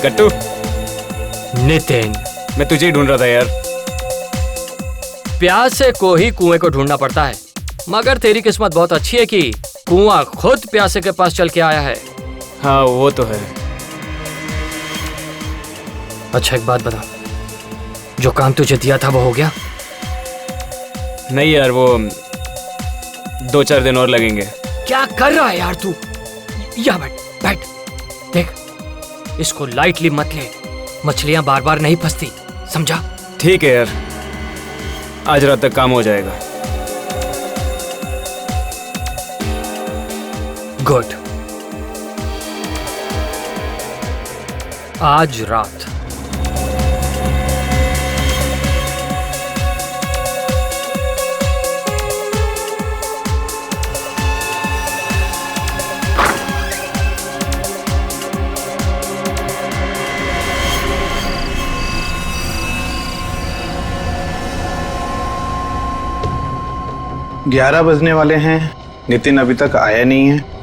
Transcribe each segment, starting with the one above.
गट्टू। नितिन, मैं तुझे ही ढूंढ रहा था यार। प्यासे को ही कुएं को ढूंढना पड़ता है, मगर तेरी किस्मत बहुत अच्छी है कि कुआं खुद प्यासे के पास चल के आया है। हाँ वो तो है। अच्छा एक बात बता, जो काम तुझे दिया था वो हो गया? नहीं यार, वो 2-4 दिन और लगेंगे। क्या कर रहा है यार तू? या बैठ बैठ, देख इसको लाइटली मत ले, मछलियां बार बार नहीं फंसती, समझा? ठीक है यार, आज रात तक काम हो जाएगा। गुड। आज रात ग्यारह बजने वाले हैं, नितिन अभी तक आया नहीं है।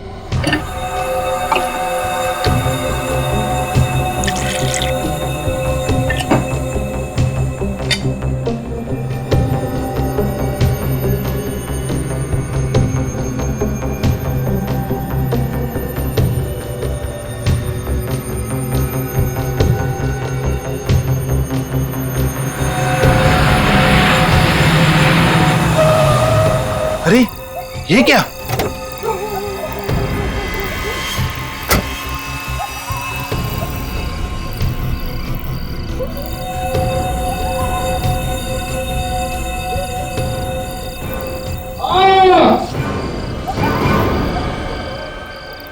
अरे ये क्या?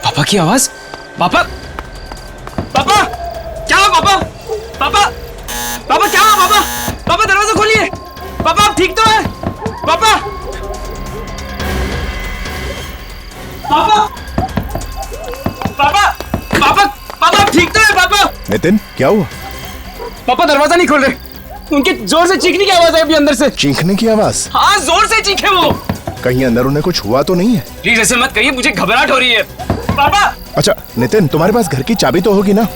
पापा की आवाज। पापा, पापा क्या हुआ? पापा, पापा, पापा क्या हुआ? पापा, पापा दरवाजा खोलिए। पापा आप ठीक तो है? पापा, पापा, पापा, पापा, पापा आप ठीक तो है? पापा। नितिन क्या हुआ? पापा दरवाजा नहीं खोल रहे, उनके जोर से चीखने की आवाज है अभी अंदर से। चीखने की आवाज? हाँ जोर से चीखे वो। कहीं अंदर उन्हें कुछ हुआ तो नहीं है? प्लीज ऐसे मत कहिए, मुझे घबराहट हो रही है। पापा। अच्छा नितिन, तुम्हारे पास घर की चाबी तो होगी ना?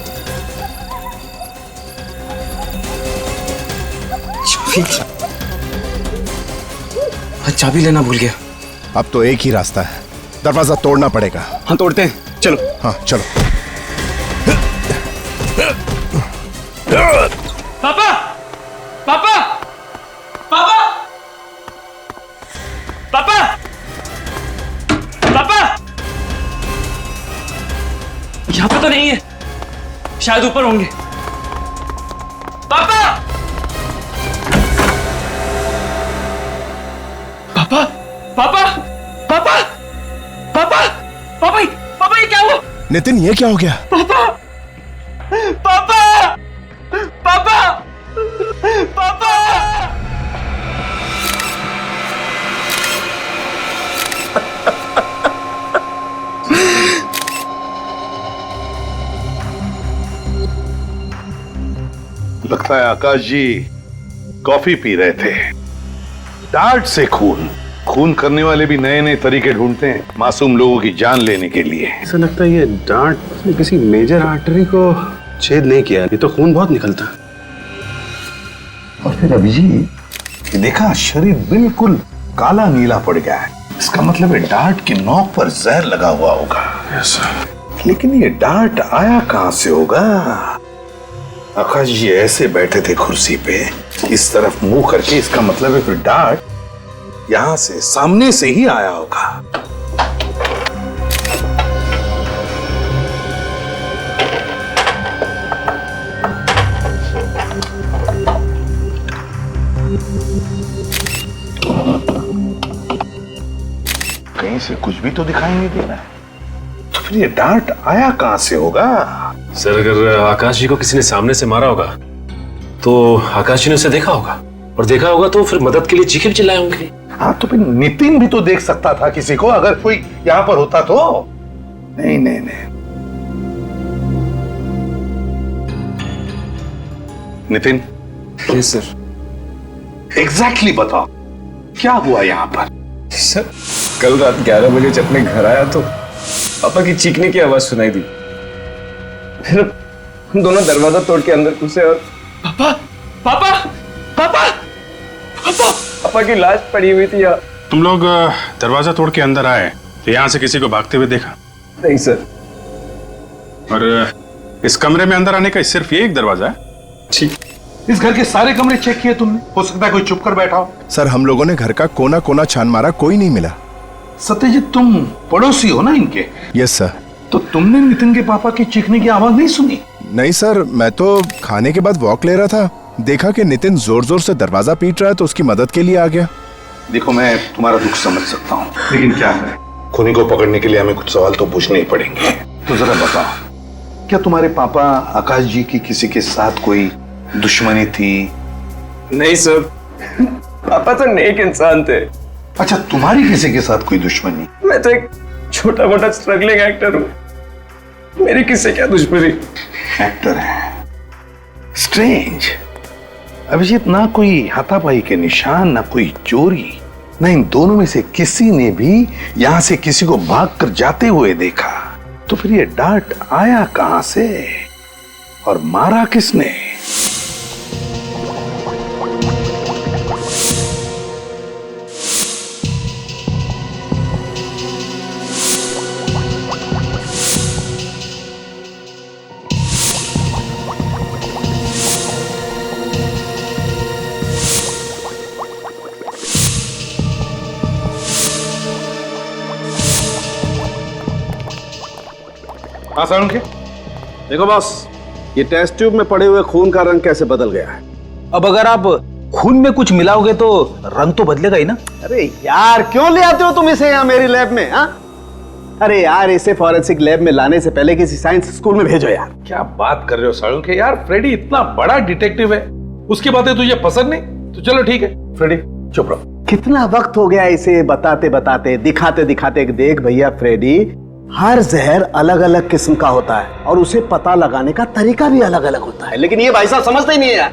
चाबी लेना भूल गया। अब तो एक ही रास्ता है, दरवाजा तोड़ना पड़ेगा। हाँ तोड़ते हैं, चलो। हाँ चलो। पापा, पापा, पापा, पापा, पापा, यहाँ पे तो नहीं है, शायद ऊपर होंगे। पापा, पापा, पापा, पापा, पापा, पापा, पापा ये क्या हुआ? नितिन ये क्या हो गया? पापा, पापा, पापा, पापा। लगता है आकाश जी कॉफी पी रहे थे। डांट से खून, खून करने वाले भी नए नए तरीके ढूंढते हैं मासूम लोगों की जान लेने के लिए। ऐसा लगता है ये डांट ने किसी मेजर आर्टरी को छेद नहीं किया, ये तो खून बहुत निकलता। और फिर अभी जी ये देखा, शरीर बिल्कुल काला नीला पड़ गया है। इसका मतलब है डांट की नोक पर जहर लगा हुआ होगा। लेकिन ये डांट आया कहां से होगा? आकाश जी ऐसे बैठे थे कुर्सी पे, इस तरफ मुंह करके, इसका मतलब है फिर डांट यहां से सामने से ही आया होगा। कहीं से कुछ भी तो दिखाई नहीं दे रहा है, तो फिर ये डांट आया कहां से होगा? सर अगर आकाश जी को किसी ने सामने से मारा होगा तो आकाश जी ने उसे देखा होगा, और देखा होगा तो फिर मदद के लिए चीखे चिल्लाए होंगे। हाँ तो फिर नितिन भी तो देख सकता था किसी को, अगर कोई यहां पर होता तो। नहीं नहीं नहीं, नितिन। Yes sir. एग्जैक्टली बताओ क्या हुआ यहां पर? सर कल रात 11 बजे जब मैं घर आया तो पापा की चीखने की आवाज सुनाई दी। फिर हम दोनों दरवाजा तोड़ के अंदर घुसे और पापा पापा पापा पापा पापा की लाश पड़ी हुई थी यार। तुम लोग दरवाजा तोड़ के अंदर आए तो यहाँ से किसी को भागते हुए देखा? नहीं सर। और इस कमरे में अंदर आने का सिर्फ ये एक दरवाजा है? ठीक। इस घर के सारे कमरे चेक किए तुमने? हो सकता है कोई चुप कर बैठा हो। सर हम लोगों ने घर का कोना कोना छान मारा, कोई नहीं मिला। सत्यजीत तुम पड़ोसी हो ना इनके? Yes sir. तो तुमने नितिन के पापा की चीखने की आवाज नहीं सुनी? नहीं सर, मैं तो खाने के बाद वॉक ले रहा था, देखा कि नितिन जोर जोर से दरवाजा पीट रहा है तो उसकी मदद के लिए आ गया। देखो मैं तुम्हारा दुख समझ सकता हूँ, लेकिन क्या है, खूनी को पकड़ने के लिए हमें कुछ सवाल तो पूछने ही पड़ेंगे। तो जरा बताओ, क्या तुम्हारे पापा आकाश जी की किसी के साथ कोई दुश्मनी थी? नहीं सर, पापा तो नेक इंसान थे। अच्छा, तुम्हारी किसी के साथ कोई दुश्मनी? मैं तो एक छोटा मोटा स्ट्रगलिंग एक्टर हूँ, मेरी किससे क्या दुश्मनी? एक्टर है। स्ट्रेंज। अभिजीत, ना कोई हाथापाई के निशान, ना कोई चोरी, ना इन दोनों में से किसी ने भी यहां से किसी को भागकर जाते हुए देखा। तो फिर ये डांट आया कहां से और मारा किसने? हाँ सारुण के देखो बॉस, ये टेस्ट ट्यूब में पड़े हुए खून का रंग कैसे बदल गया है। अब अगर आप खून में कुछ मिलाओगे तो रंग तो बदलेगा ही ना। अरे यार क्यों ले आते हो तुम इसे यहाँ मेरी लैब में? हाँ अरे यार, इसे फॉरेंसिक लैब में लाने से पहले किसी साइंस स्कूल में भेजो यार। क्या बात कर रहे हो सारुण के? यार फ्रेडी इतना बड़ा डिटेक्टिव है, उसकी बातें तुझे पसंद नहीं तो चलो ठीक है। फ्रेडी चुप रहो। कितना वक्त हो गया इसे बताते बताते, दिखाते दिखाते। देख भैया फ्रेडी, हर जहर अलग अलग किस्म का होता है और उसे पता लगाने का तरीका भी अलग अलग होता है, लेकिन ये भाई साहब समझते ही नहीं है यार।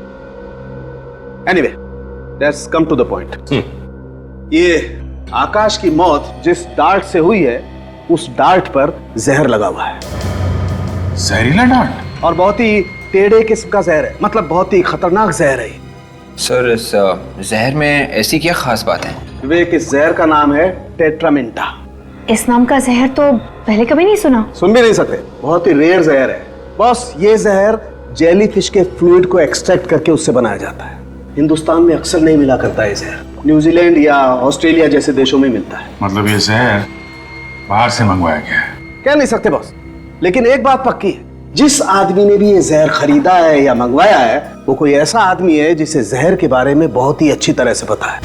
Anyway, let's come to the point. ये आकाश की मौत जिस डार्ट से हुई है, उस डार्ट पर जहर लगा हुआ है। जहरीला डार्ट? और बहुत ही टेढ़े किस्म का जहर है, मतलब बहुत ही खतरनाक जहर है। सर इस जहर में ऐसी क्या खास बात है? विवेक, इस जहर का नाम है टेट्रामेंटा। इस नाम का जहर तो पहले कभी नहीं सुना। सुन भी नहीं सकते, बहुत ही रेयर जहर है बॉस। ये जहर जेलीफिश के फ्लूइड को एक्सट्रैक्ट करके उससे बनाया जाता है। हिंदुस्तान में अक्सर नहीं मिला करता है जहर, न्यूजीलैंड या ऑस्ट्रेलिया जैसे देशों में मिलता है। मतलब ये जहर बाहर से मंगवाया गया है? कह नहीं सकते बॉस, लेकिन एक बात पक्की है, जिस आदमी ने भी ये जहर खरीदा है या मंगवाया है, वो कोई ऐसा आदमी है जिसे जहर के बारे में बहुत ही अच्छी तरह से पता है।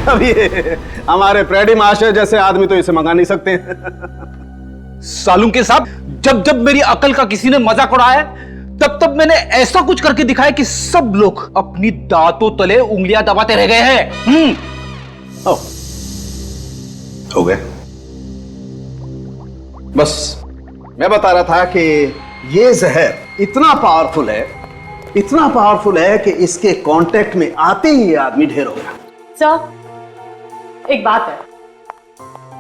अब ये हमारे फ्रेडी मास्टर जैसे आदमी तो इसे मंगा नहीं सकते। सालून के साहब, जब जब मेरी अकल का किसी ने मजाक उड़ाया तब तब मैंने ऐसा कुछ करके दिखाया कि सब लोग अपनी दांतों तले उंगलियां दबाते रह गए हैं। हो गए? बस मैं बता रहा था कि ये जहर इतना पावरफुल है कि इसके कांटेक्ट में आते ही ये आदमी ढेर हो गया। सर, एक बात है,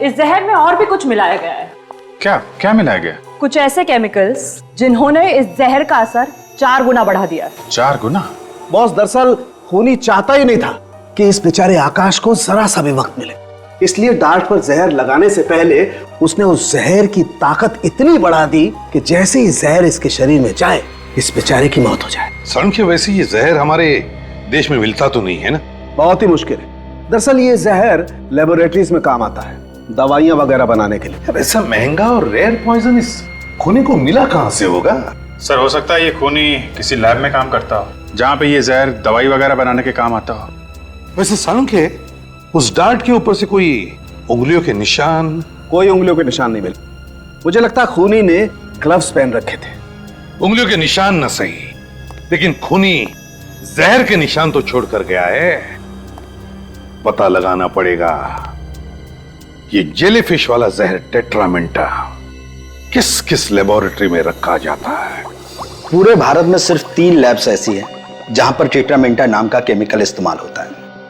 इस जहर में और भी कुछ मिलाया गया है। क्या मिलाया गया? कुछ ऐसे केमिकल्स जिन्होंने इस जहर का असर 4 गुना बढ़ा दिया। 4 गुना? बॉस, दरअसल खूनी चाहता ही नहीं था कि इस बेचारे आकाश को जरा सा भी वक्त मिले, इसलिए डार्ट पर जहर लगाने से पहले उसने उस जहर की ताकत इतनी बढ़ा दी कि जैसे ही जहर इसके शरीर में जाए, इस बेचारे की मौत हो जाए। सारुण के, वैसे ये जहर हमारे देश में मिलता तो नहीं है ना? बहुत ही मुश्किल है। दरअसल ये जहर लेबोरेटरीज में काम आता है, दवाइयां वगैरह बनाने के लिए। ऐसा महंगा और रेयर पॉइजन इस खूनी को मिला कहां से होगा? सर, हो सकता है ये खूनी किसी लैब में काम करता हो, जहाँ पे ये जहर दवाई वगैरह बनाने के काम आता हो। वैसे सारुण के, उस डार्ट के ऊपर से कोई उंगलियों के निशान? कोई उंगलियों के निशान नहीं मिले। मुझे लगता है खूनी ने ग्लव्स पहन रखे थे। उंगलियों के निशान न सही, लेकिन खूनी जहर के निशान तो छोड़ कर गया है। पता लगाना पड़ेगा ये जेलीफिश वाला जहर टेट्रामेंटा किस किस लेबोरेटरी में रखा जाता है। पूरे भारत में सिर्फ 3 लैब्स ऐसी हैं जहां पर टेट्रामेंटा नाम का केमिकल इस्तेमाल होता है।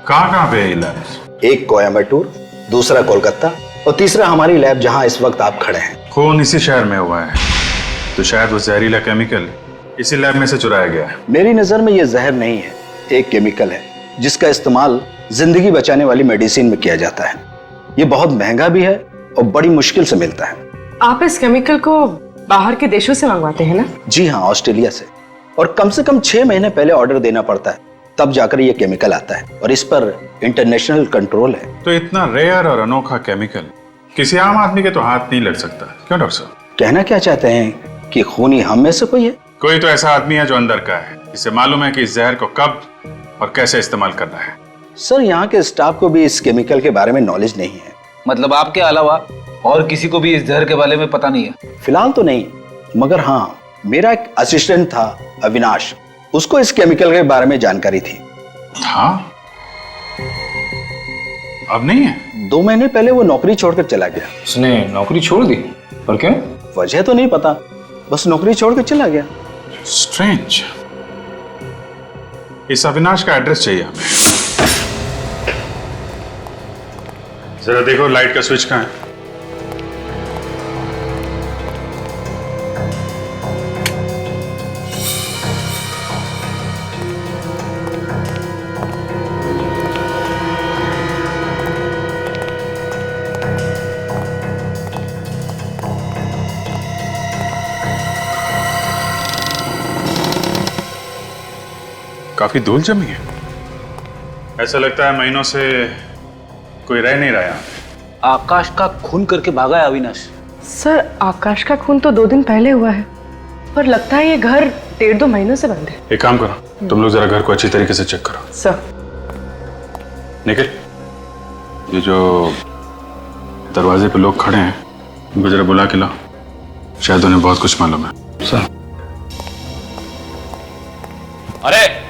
कहां पे है ये लैब्स? एक कोयम्बटूर, दूसरा कोलकाता और तीसरा हमारी लैब जहां इस वक्त आप खड़े हैं। खून इसी शहर में हुआ है, तो शायद वो जहरीला केमिकल इसी लैब में से चुराया गया है। मेरी नजर में यह जहर नहीं है, एक केमिकल है जिसका इस्तेमाल जिंदगी बचाने वाली मेडिसिन में किया जाता है। ये बहुत महंगा भी है और बड़ी मुश्किल से मिलता है। आप इस केमिकल को बाहर के देशों से मंगवाते हैं ना? जी हाँ, ऑस्ट्रेलिया से। और कम से कम 6 महीने पहले ऑर्डर देना पड़ता है, तब जाकर ये केमिकल आता है और इस पर इंटरनेशनल कंट्रोल है। तो इतना रेयर और अनोखा केमिकल किसी आम आदमी के तो हाथ नहीं लग सकता, क्यों डॉक्टर साहब? कहना क्या चाहते हैं कि खूनी हम में से कोई है? कोई तो ऐसा आदमी है जो अंदर का है, जिसे मालूम है कि इस जहर को कब और कैसे इस्तेमाल करना है। सर, यहाँ के स्टाफ को भी इस केमिकल के बारे में नॉलेज नहीं है। मतलब आपके अलावा और किसी को भी इस जहर के बारे में पता नहीं है? फिलहाल तो नहीं, मगर हाँ, मेरा एक असिस्टेंट था अविनाश, उसको इस केमिकल के बारे में जानकारी थी। हाँ, अब नहीं है? 2 महीने पहले वो नौकरी छोड़कर चला गया। उसने नौकरी छोड़ दी? पर क्यों? वजह तो नहीं पता, बस नौकरी छोड़कर चला गया। स्ट्रेंज। इस अविनाश का एड्रेस चाहिए हमें। जरा देखो लाइट का स्विच कहाँ है? काफी धूल जमी है। ऐसा लगता है महीनों से कोई रह नहीं रहा यहाँ पे। आकाश का खून करके भागा है अविनाश। सर, आकाश का खून तो 2 दिन पहले हुआ है, पर लगता है ये घर 1.5-2 महीनों से बंद है। एक काम करो, तुम लोग जरा घर को अच्छी तरीके से चेक करो। सर। निखिल, ये जो दरवाजे पे लोग खड़े हैं, उनको जरा बुला के लाओ, शायद उन्हें बहुत कुछ मालूम है। सर।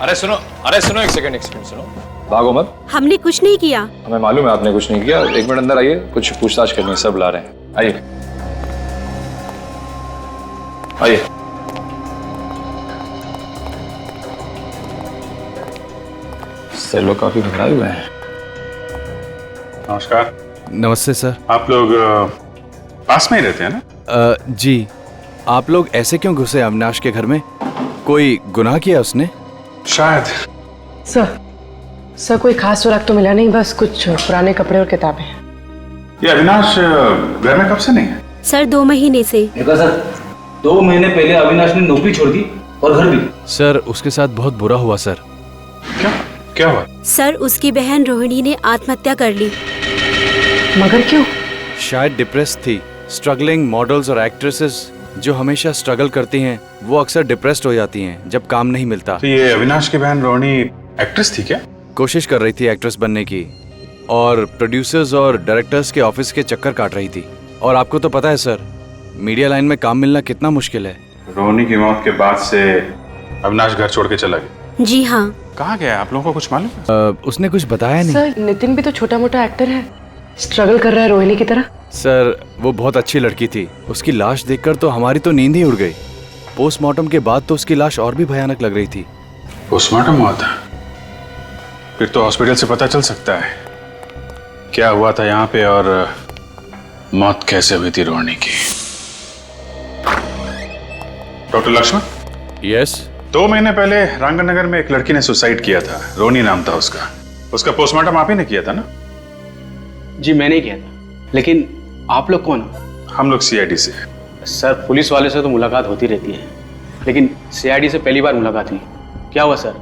अरे सुनो, एक सेकंड सुनो। भागो मत। हमने कुछ नहीं किया। हमें मालूम है आपने कुछ नहीं किया। 1 मिनट अंदर आइए, कुछ पूछताछ करनी है, सब ला रहे हैं। आइए आइए। सर लोग काफी घबराए हुए हैं। नमस्कार। नमस्ते सर। आप लोग पास में ही रहते हैं ना? जी। आप लोग ऐसे क्यों घुसे अविनाश के घर में? कोई गुनाह किया उसने? शायद। सर कोई खास सुराग तो मिला नहीं, बस कुछ पुराने कपड़े और किताबें। ये अविनाश घर में कब से नहीं है? सर 2 महीने से। देखा सर, 2 महीने पहले अविनाश ने नौकरी छोड़ दी और घर भी। सर उसके साथ बहुत बुरा हुआ सर। क्या हुआ? सर उसकी बहन रोहिणी ने आत्महत्या कर ली। मगर क्यों? शायद डिप्रेस थी। स्ट्रगलिंग मॉडल्स और एक्ट्रेसेस जो हमेशा स्ट्रगल करती हैं, वो अक्सर डिप्रेस्ड हो जाती हैं जब काम नहीं मिलता। तो ये अविनाश की बहन रोहिणी एक्ट्रेस थी क्या? कोशिश कर रही थी एक्ट्रेस बनने की, और प्रोड्यूसर्स और डायरेक्टर्स के ऑफिस के चक्कर काट रही थी। और आपको तो पता है सर, मीडिया लाइन में काम मिलना कितना मुश्किल है। रोहिणी की मौत के बाद से अविनाश घर छोड़ के चला गया? जी हाँ। कहाँ गया? आप लोगों को कुछ मालूम है? उसने कुछ बताया नहीं। सर नितिन भी तो छोटा मोटा एक्टर है, स्ट्रगल कर रहा है रोहिणी की तरह। सर वो बहुत अच्छी लड़की थी। उसकी लाश देखकर तो हमारी तो नींद ही उड़ गई। पोस्टमार्टम के बाद तो उसकी लाश और भी भयानक लग रही थी। पोस्टमार्टम हुआ था? फिर तो हॉस्पिटल से पता चल सकता है क्या हुआ था यहाँ पे और मौत कैसे हुई थी रोहिणी की। डॉक्टर लक्ष्मण? यस। 2 महीने पहले रांगनगर में एक लड़की ने सुसाइड किया था, रोहिणी नाम था उसका पोस्टमार्टम आप ही ने किया था ना? जी मैंने ही किया था, लेकिन आप लोग कौन हो? हम लोग सीआईडी से। सर पुलिस वाले से तो मुलाकात होती रहती है, लेकिन सीआईडी से पहली बार मुलाकात हुई। क्या हुआ सर?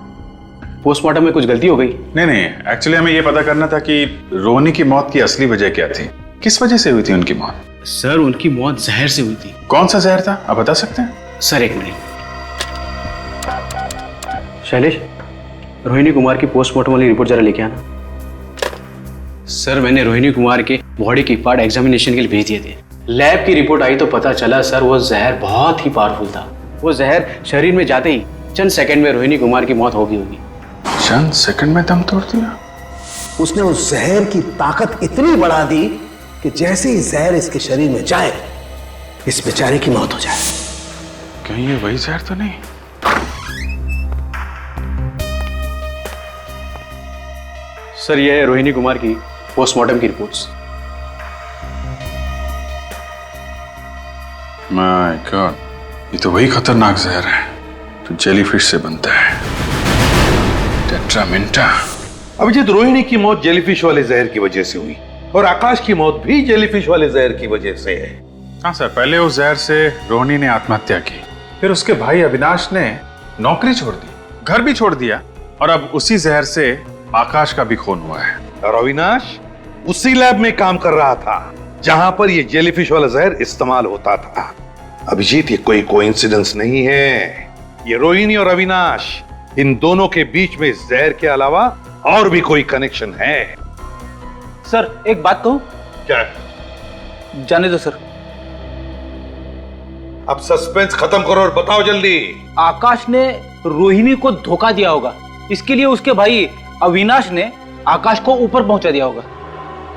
पोस्टमार्टम में कुछ गलती हो गई? नहीं, एक्चुअली हमें यह पता करना था कि रोहिणी की मौत की असली वजह क्या थी, किस वजह से हुई थी उनकी मौत? सर उनकी मौत जहर से हुई थी। कौन सा जहर था, आप बता सकते हैं? Sir 1 minute. शैलेश, रोहिणी कुमार की पोस्टमार्टम वाली रिपोर्ट जरा लेके आना। सर मैंने रोहिणी कुमार के बॉडी की पार्ट एग्जामिनेशन के लिए भेज दिए थे। लैब की रिपोर्ट आई तो पता चला सर वो जहर बहुत ही पावरफुल था। वो जहर शरीर में जाते ही चंद सेकंड में रोहिणी कुमार की मौत होगी। चंद सेकंड में दम तोड़ दिया? उसने उस जहर की ताकत इतनी बढ़ा दी कि जैसे ही जहर इसके शरीर में जाए, इस बेचारे की मौत हो जाए। कहीं ये वही जहर तो नहीं? सर ये है रोहिणी कुमार की पोस्टमार्टम की रिपोर्ट्स। माय गॉड, ये तो वही खतरनाक जहर है तो जेलीफिश से बनता है, टेट्रामेंटा। अभिजीत, रोहिणी की मौत जेलीफिश वाले जहर की वजह से हुई और आकाश की मौत भी जेलीफिश वाले जहर की वजह से है। हाँ सर, पहले उस जहर से रोहिणी ने आत्महत्या की, फिर उसके भाई अविनाश ने नौकरी छोड़ दी, घर भी छोड़ दिया, और अब उसी जहर से आकाश का भी खून हुआ है। और अविनाश उसी लैब में काम कर रहा था जहां पर यह जेलीफिश वाला जहर इस्तेमाल होता था। अभिजीत, ये कोई कोइंसिडेंस नहीं है, ये रोहिणी और अविनाश, इन दोनों के बीच में इस जहर के अलावा और भी कोई कनेक्शन है। सर एक बात कहूं? क्या? जाने दो सर। अब सस्पेंस खत्म करो और बताओ जल्दी। आकाश ने रोहिणी को धोखा दिया होगा, इसके लिए उसके भाई अविनाश ने आकाश को ऊपर पहुंचा दिया होगा।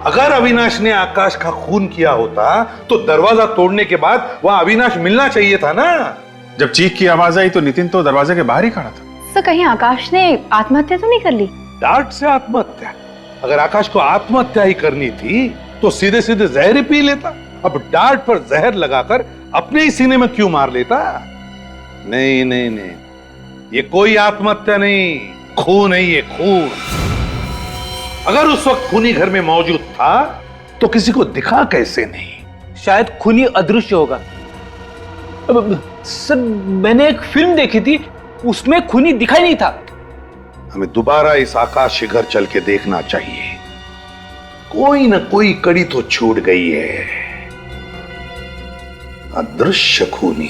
अगर अविनाश ने आकाश का खून किया होता तो दरवाजा तोड़ने के बाद वहां अविनाश मिलना चाहिए था ना। जब चीख की आवाज आई तो नितिन तो दरवाजे के बाहर ही खड़ा था। सर कहीं आकाश ने आत्महत्या तो नहीं कर ली? डार्ट से आत्महत्या? अगर आकाश को आत्महत्या ही करनी थी तो सीधे सीधे जहर ही पी लेता। अब डार्ट पर जहर लगाकर अपने ही सीने में क्यों मार लेता? नहीं नहीं नहीं, ये कोई आत्महत्या नहीं, खून है ये, खून। अगर उस वक्त खूनी घर में मौजूद था तो किसी को दिखा कैसे नहीं? शायद खूनी अदृश्य होगा। सर मैंने एक फिल्म देखी थी, उसमें खूनी दिखाई नहीं था। हमें दोबारा इस आकाश के घर चल के देखना चाहिए, कोई ना कोई कड़ी तो छूट गई है। अदृश्य खूनी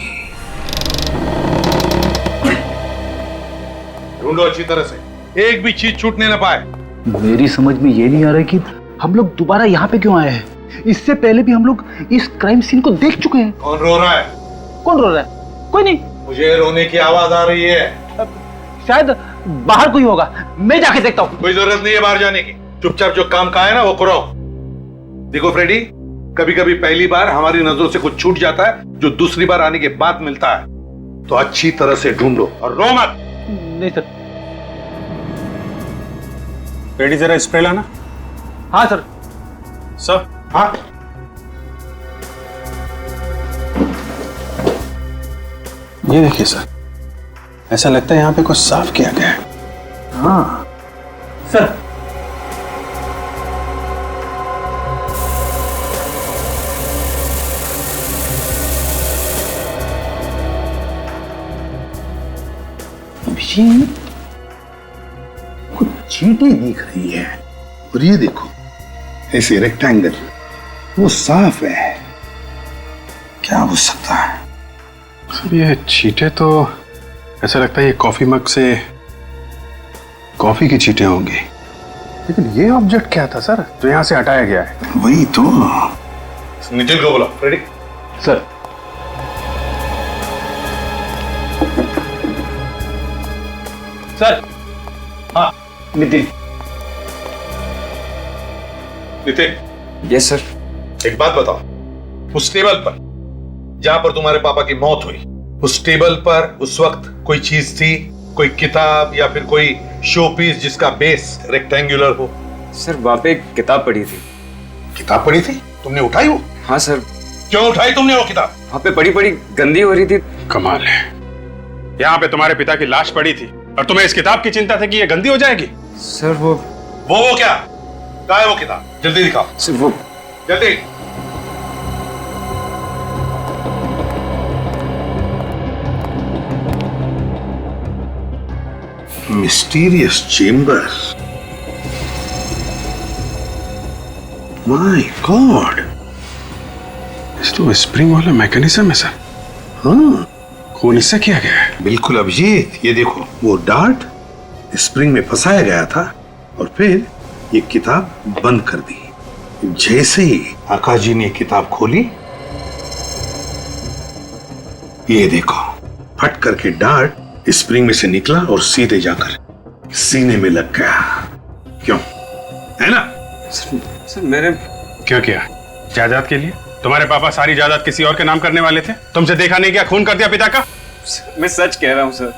ढूंढो अच्छी तरह से, एक भी चीज छूटने ना पाए। मेरी समझ में ये नहीं आ रहा कि हम लोग दोबारा यहाँ पे क्यों आए हैं। इससे पहले भी हम लोग इस क्राइम सीन को देख चुके हैं। कौन रो रहा है? कौन रो रहा है? कोई नहीं। मुझे रोने की आवाज आ रही है। शायद बाहर कोई होगा, मैं जाके देखता हूँ। कोई जरूरत नहीं है बाहर जाने की, चुपचाप जो काम का है ना वो करो। देखो फ्रेडी, कभी कभी पहली बार हमारी नजरों से कुछ छूट जाता है जो दूसरी बार आने के बाद मिलता है, तो अच्छी तरह से ढूंढो और रो मत। नहीं सर। रेडी, जरा स्प्रे लाना। हाँ सर। सर? हाँ। ये देखिए सर, ऐसा लगता है यहाँ पे कुछ साफ किया गया है। हाँ सर। अभी कुछ चींटी दिख रही है, और ये देखो ऐसे रेक्टेंगल, वो साफ है। क्या हो सकता है? सर ये चींटे तो ऐसा लगता है ये कॉफी मग से कॉफी की चींटे होंगी, लेकिन ये ऑब्जेक्ट क्या था सर जो यहाँ से हटाया गया है? वही तो। नितिन को बोला। Ready sir. सर। हाँ नितिन। नितिन। Yes sir. एक बात बताओ, उस टेबल पर जहां पर तुम्हारे पापा की मौत हुई, उस टेबल पर उस वक्त कोई चीज थी, कोई किताब या फिर कोई शो पीस जिसका बेस रेक्टेंगुलर हो? सर वहां पे एक किताब पड़ी थी। किताब पड़ी थी? तुमने उठाई वो? हाँ सर। क्यों उठाई तुमने वो किताब? वहां पे पड़ी पड़ी गंदी हो रही थी। कमाल है, यहाँ पे तुम्हारे पिता की लाश पड़ी थी और तुम्हें इस किताब की चिंता थी कि ये गंदी हो जाएगी? सर वो क्या? कहाँ है वो किताब? जल्दी दिखाओ। सर वो जल्दी। Mysterious chamber. माय गॉड, इस तो स्प्रिंग वाला मैकेनिज्म है सर। हाँ, खून इससे किया गया है। बिल्कुल अभिजीत, ये देखो वो डार्ट स्प्रिंग में फंसाया गया था और फिर ये किताब बंद कर दी। जैसे ही आकाश जी ने किताब खोली, ये देखो फट करके डार्ट स्प्रिंग में से निकला और सीधे जाकर सीने में लग गया। क्यों? है ना? सर मैंने क्यों किया? जायदाद के लिए? तुम्हारे पापा सारी जायदाद किसी और के नाम करने वाले थे, तुमसे देखा नहीं क्या खून कर दिया पिता का? मैं सच कह रहा हूँ सर।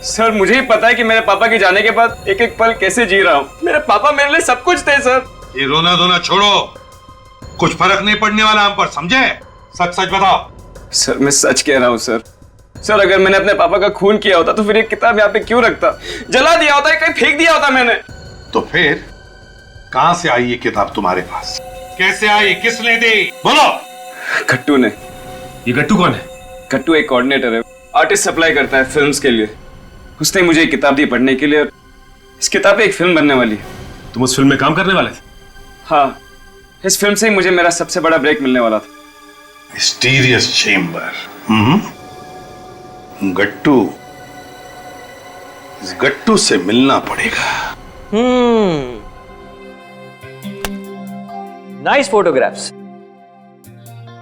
सर मुझे ही पता है कि मेरे पापा के जाने के बाद एक एक पल कैसे जी रहा हूँ। मेरे पापा मेरे लिए सब कुछ थे सर। ये रोना धोना छोड़ो, कुछ फर्क नहीं पड़ने वाला हम पर, समझे? सच सच बताओ। सर मैं सच कह रहा हूँ सर। सर अगर मैंने अपने पापा का खून किया होता तो फिर ये किताब यहाँ पे क्यों रखता? जला दिया होता, कहीं फेंक दिया होता मैंने। तो फिर कहां से आई ये किताब तुम्हारे पास? कैसे आई? किसने दी? बोलो। गट्टू ने। ये गट्टू कौन है? गट्टू एक कोऑर्डिनेटर है, आर्टिस्ट सप्लाई करता है फिल्म्स के लिए। उसने मुझे एक किताब दी पढ़ने के लिए और इस किताब पे एक फिल्म बनने वाली है। तुम उस फिल्म में काम करने वाले थे? हाँ, इस फिल्म से ही मुझे मेरा सबसे बड़ा ब्रेक मिलने वाला था। Mysterious chamber. गट्टू, इस गट्टू से मिलना पड़ेगा। Nice photographs.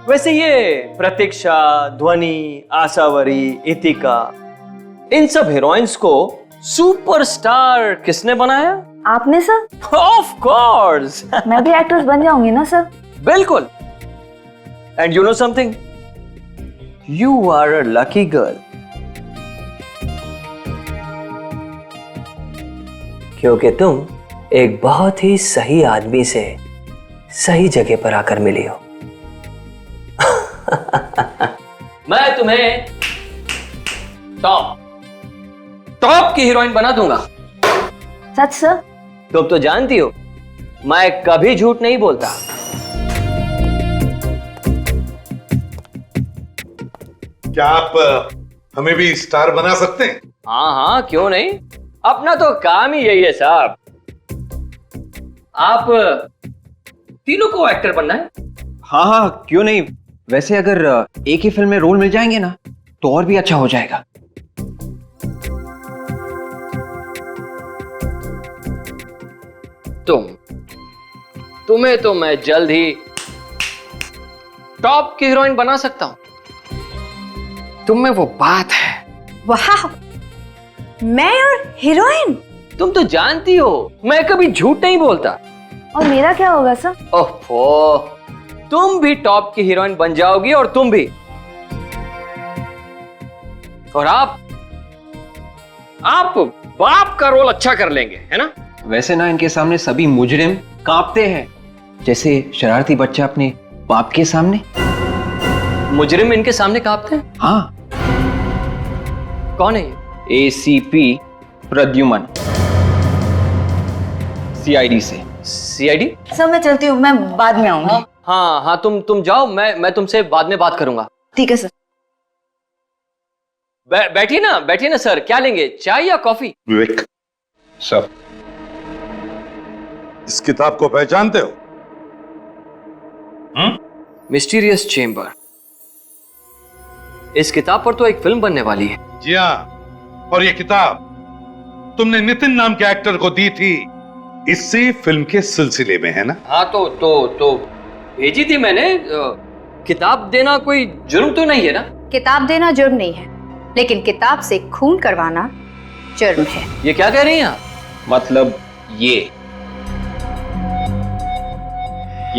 वैसे ये प्रतीक्षा, ध्वनि, आशावरी, इतिका, इन सब हीरोइंस को सुपरस्टार किसने बनाया? आपने सर? Of course. मैं भी एक्ट्रेस बन जाऊंगी ना सर? बिल्कुल। And you know something, you are a lucky girl, क्योंकि तुम एक बहुत ही सही आदमी से सही जगह पर आकर मिली हो। मैं तुम्हें टॉप की हीरोइन बना दूंगा। सच सर? तुम तो जानती हो मैं कभी झूठ नहीं बोलता। क्या आप हमें भी स्टार बना सकते हैं? हाँ हाँ, क्यों नहीं, अपना तो काम ही यही है साहब। आप तीनों को एक्टर बनना है? हाँ हाँ, क्यों नहीं। वैसे अगर एक ही फिल्म में रोल मिल जाएंगे ना तो और भी अच्छा हो जाएगा। तुम्हें तो मैं जल्द ही टॉप की हीरोइन बना सकता हूं। तुम में वो बात है। वाह, मैं और हीरोइन? तुम तो जानती हो मैं कभी झूठ नहीं बोलता। और मेरा क्या होगा सर? ओहो, तुम भी टॉप की हीरोइन बन जाओगी और तुम भी। और आप बाप का रोल अच्छा कर लेंगे, है ना? वैसे ना इनके सामने सभी मुजरिम कांपते हैं, जैसे शरारती बच्चा अपने बाप के सामने। मुजरिम इनके सामने कांपते हैं? हाँ। कौन है? ACP प्रद्युमन, CID से। CID? सर मैं चलती हूँ, मैं बाद में आऊंगी। हाँ हाँ, तुम जाओ, मैं तुमसे बाद में बात करूंगा। ठीक है सर। बैठिए ना सर, क्या लेंगे, चाय या कॉफी? विवेक सर, इस किताब को पहचानते हो? Mysterious chamber. इस किताब पर तो एक फिल्म बनने वाली है। जी हाँ, और ये किताब तुमने नितिन नाम के एक्टर को दी थी इसी फिल्म के सिलसिले में, है ना? हाँ तो भेजी थी मैंने। किताब देना कोई जुर्म तो नहीं है ना? किताब देना जुर्म नहीं है, लेकिन किताब से खून करवाना जुर्म है। ये क्या कह रही हैं आप? मतलब ये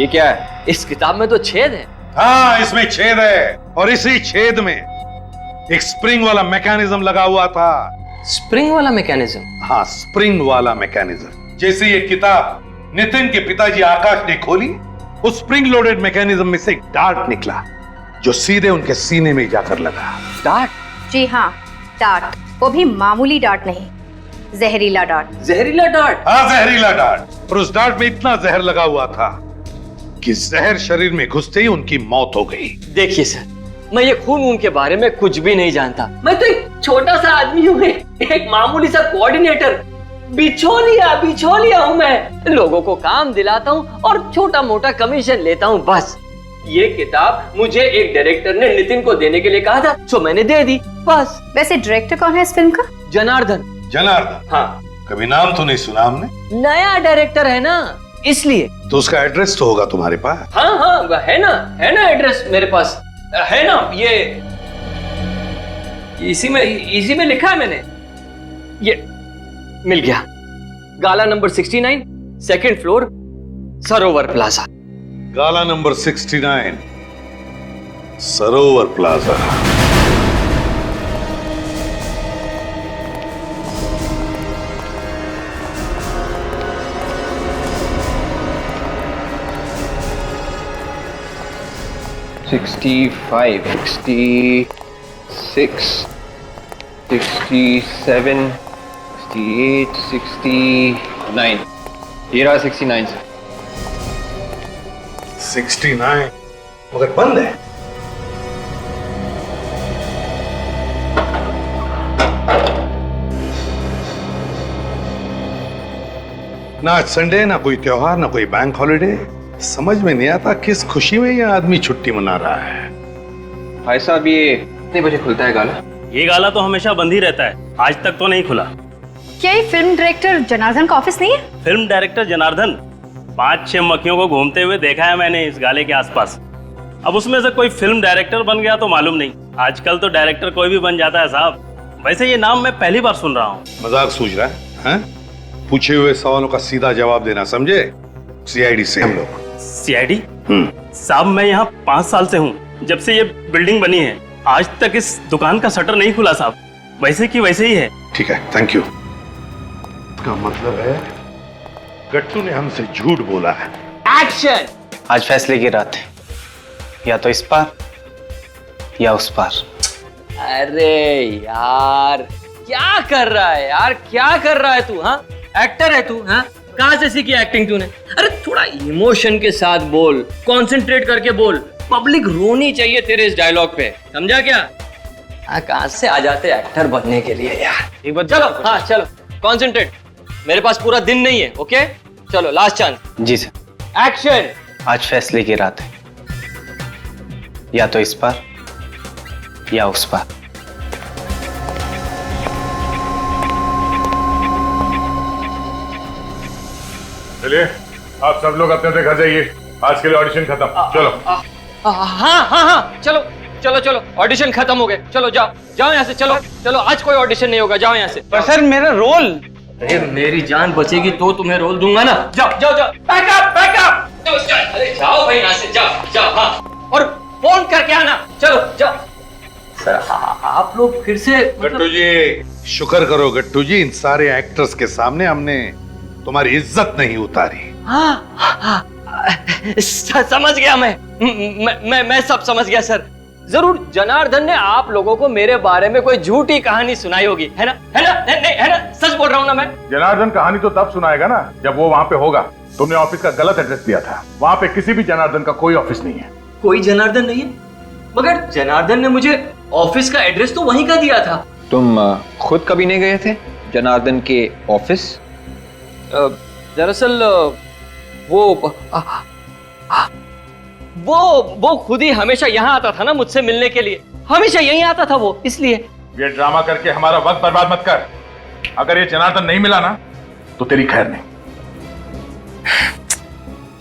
क्या है? इस किताब में तो छेद है। हाँ, इसमें छेद है और इसी छेद में एक स्प्रिंग वाला मैकेनिज्म लगा हुआ था। स्प्रिंग वाला मैकेनिज्म? हाँ, स्प्रिंग वाला मैकेनिज्म। जैसे ये किताब नितिन के पिताजी आकाश ने खोली, उस स्प्रिंग लोडेड मैकेनिज्म में से एक डार्ट निकला जो सीधे उनके सीने में जाकर लगा। डार्ट? जी हाँ, डार्ट। वो भी मामूली डार्ट नहीं, जहरीला डार्ट। जहरीला डार्ट? हाँ, जहरीला डार्ट। और उस डार्ट में इतना जहर लगा हुआ था कि जहर शरीर में घुसते ही उनकी मौत हो गई। देखिए सर, मैं ये खून के बारे में कुछ भी नहीं जानता। मैं तो एक छोटा सा आदमी हूँ, एक मामूली सा कोऑर्डिनेटर। बिछोलिया हूँ मैं। लोगों को काम दिलाता हूँ और छोटा मोटा कमीशन लेता हूँ, बस। ये किताब मुझे एक डायरेक्टर ने नितिन को देने के लिए कहा था, तो मैंने दे दी, बस। वैसे डायरेक्टर कौन है इस फिल्म का? जनार्दन। जनार्दन? हाँ। कभी नाम तो नहीं सुना हमने। नया डायरेक्टर है ना, इसलिए। तो उसका एड्रेस तो होगा तुम्हारे पास? हाँ हाँ, है ना एड्रेस मेरे पास, है ना। ये इसी में लिखा है मैंने। ये मिल गया। गाला नंबर 69, सेकंड फ्लोर, सरोवर प्लाजा। गाला नंबर 69, सरोवर प्लाजा। 67, 68, 69। ये रहा 69 सर। 69 मगर बंद है। ना आज संडे, ना कोई त्योहार, ना कोई बैंक हॉलिडे। समझ में नहीं आता किस खुशी में ये आदमी छुट्टी मना रहा है। भाई साहब ये कितने बजे खुलता है गाला? ये गाला तो हमेशा बंद ही रहता है, आज तक तो नहीं खुला। क्या ये फिल्म डायरेक्टर जनार्दन का ऑफिस नहीं है? फिल्म डायरेक्टर जनार्दन 5-6 मक्खियों को घूमते हुए देखा है मैंने इस गाले के आसपास। अब उसमें से कोई फिल्म डायरेक्टर बन गया तो मालूम नहीं। आजकल तो डायरेक्टर कोई भी बन जाता है साहब। वैसे ये नाम मैं पहली बार सुन रहा हूँ। मजाक सूझ रहा है? पूछे हुए सवालों का सीधा जवाब देना, समझे? सीआईडी से हम लोग। सीआईडी? साहब मैं यहाँ 5 साल से हूँ, जब से ये बिल्डिंग बनी है। आज तक इस दुकान का शटर नहीं खुला साहब, वैसे की वैसे ही है। ठीक है, थैंक यू। का मतलब है गट्टू ने हमसे झूठ बोला है। एक्शन! आज फैसले की रात है, या तो इस पार या उस पार। अरे यार क्या कर रहा है यार, क्या कर रहा है तू? हाँ, एक्टर है तू? हाँ, कहाँ से सीखी एक्टिंग तूने? अरे थोड़ा इमोशन के साथ बोल, कंसंट्रेट करके बोल। पब्लिक रोनी चाहिए तेरे इस डायलॉग पे, समझा क्या? हाँ, कहाँ से आ जाते एक्टर बनने के लिए यार। एक बार चलो, हाँ चलो, कंसंट्रेट। मेरे पास पूरा दिन नहीं है, ओके? चलो लास्ट चांस। जी सर। एक्शन! आज फैसले की रात है, या तो इस पार या उस पार। चलिए आप सब लोग अपने अपने घर जाइए, आज के लिए ऑडिशन खत्म। चलो। हाँ, चलो चलो चलो, ऑडिशन खत्म हो गए। चलो जाओ जाओ यहाँ से, चलो चलो, आज कोई ऑडिशन नहीं होगा, जाओ यहाँ से। पर सर मेरा रोल। अरे मेरी जान बचेगी तो तुम्हें रोल दूंगा ना। जाओ जाओ जाओ, बैकअप बैकअप। अरे जाओ भाई यहाँ से, जाओ जाओ। हाँ, और फोन करके आना। चलो जाओ। सर आप लोग फिर से गट्टू जी शुक्र करो गट्टू जी, इन सारे एक्टर्स के सामने हमने तुम्हारी इज्जत नहीं उतारी। हाँ, समझ गया मैं सब समझ गया सर। जरूर जनार्दन ने आप लोगों को मेरे बारे में कोई झूठी कहानी सुनाई होगी, है ना? है ना? नहीं है ना? सच बोल रहा हूँ ना मैं? जनार्दन कहानी तो तब सुनाएगा ना जब वो वहाँ पे होगा। तुमने ऑफिस का गलत एड्रेस दिया था, वहाँ पे किसी भी जनार्दन का कोई ऑफिस नहीं है। कोई जनार्दन नहीं है? मगर जनार्दन ने मुझे ऑफिस का एड्रेस तो वहीं का दिया था। तुम खुद कभी नहीं गए थे जनार्दन के ऑफिस? दरअसल वो खुद ही हमेशा यहाँ आता था ना मुझसे मिलने के लिए, हमेशा यहीं आता था वो, इसलिए। ये ड्रामा करके हमारा वक्त बर्बाद मत कर। अगर ये जनार्दन नहीं मिला ना तो तेरी खैर नहीं।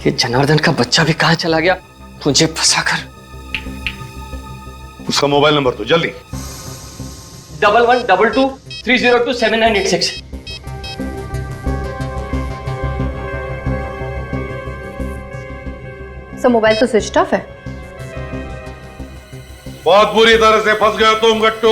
ये जनार्दन का बच्चा भी कहाँ चला गया मुझे फंसाकर? उसका मोबाइल नंबर दो जल्दी। 112223027986। सर मोबाइल तो स्विच ऑफ है। बहुत बुरी तरह से फंस गए तुम गट्टू,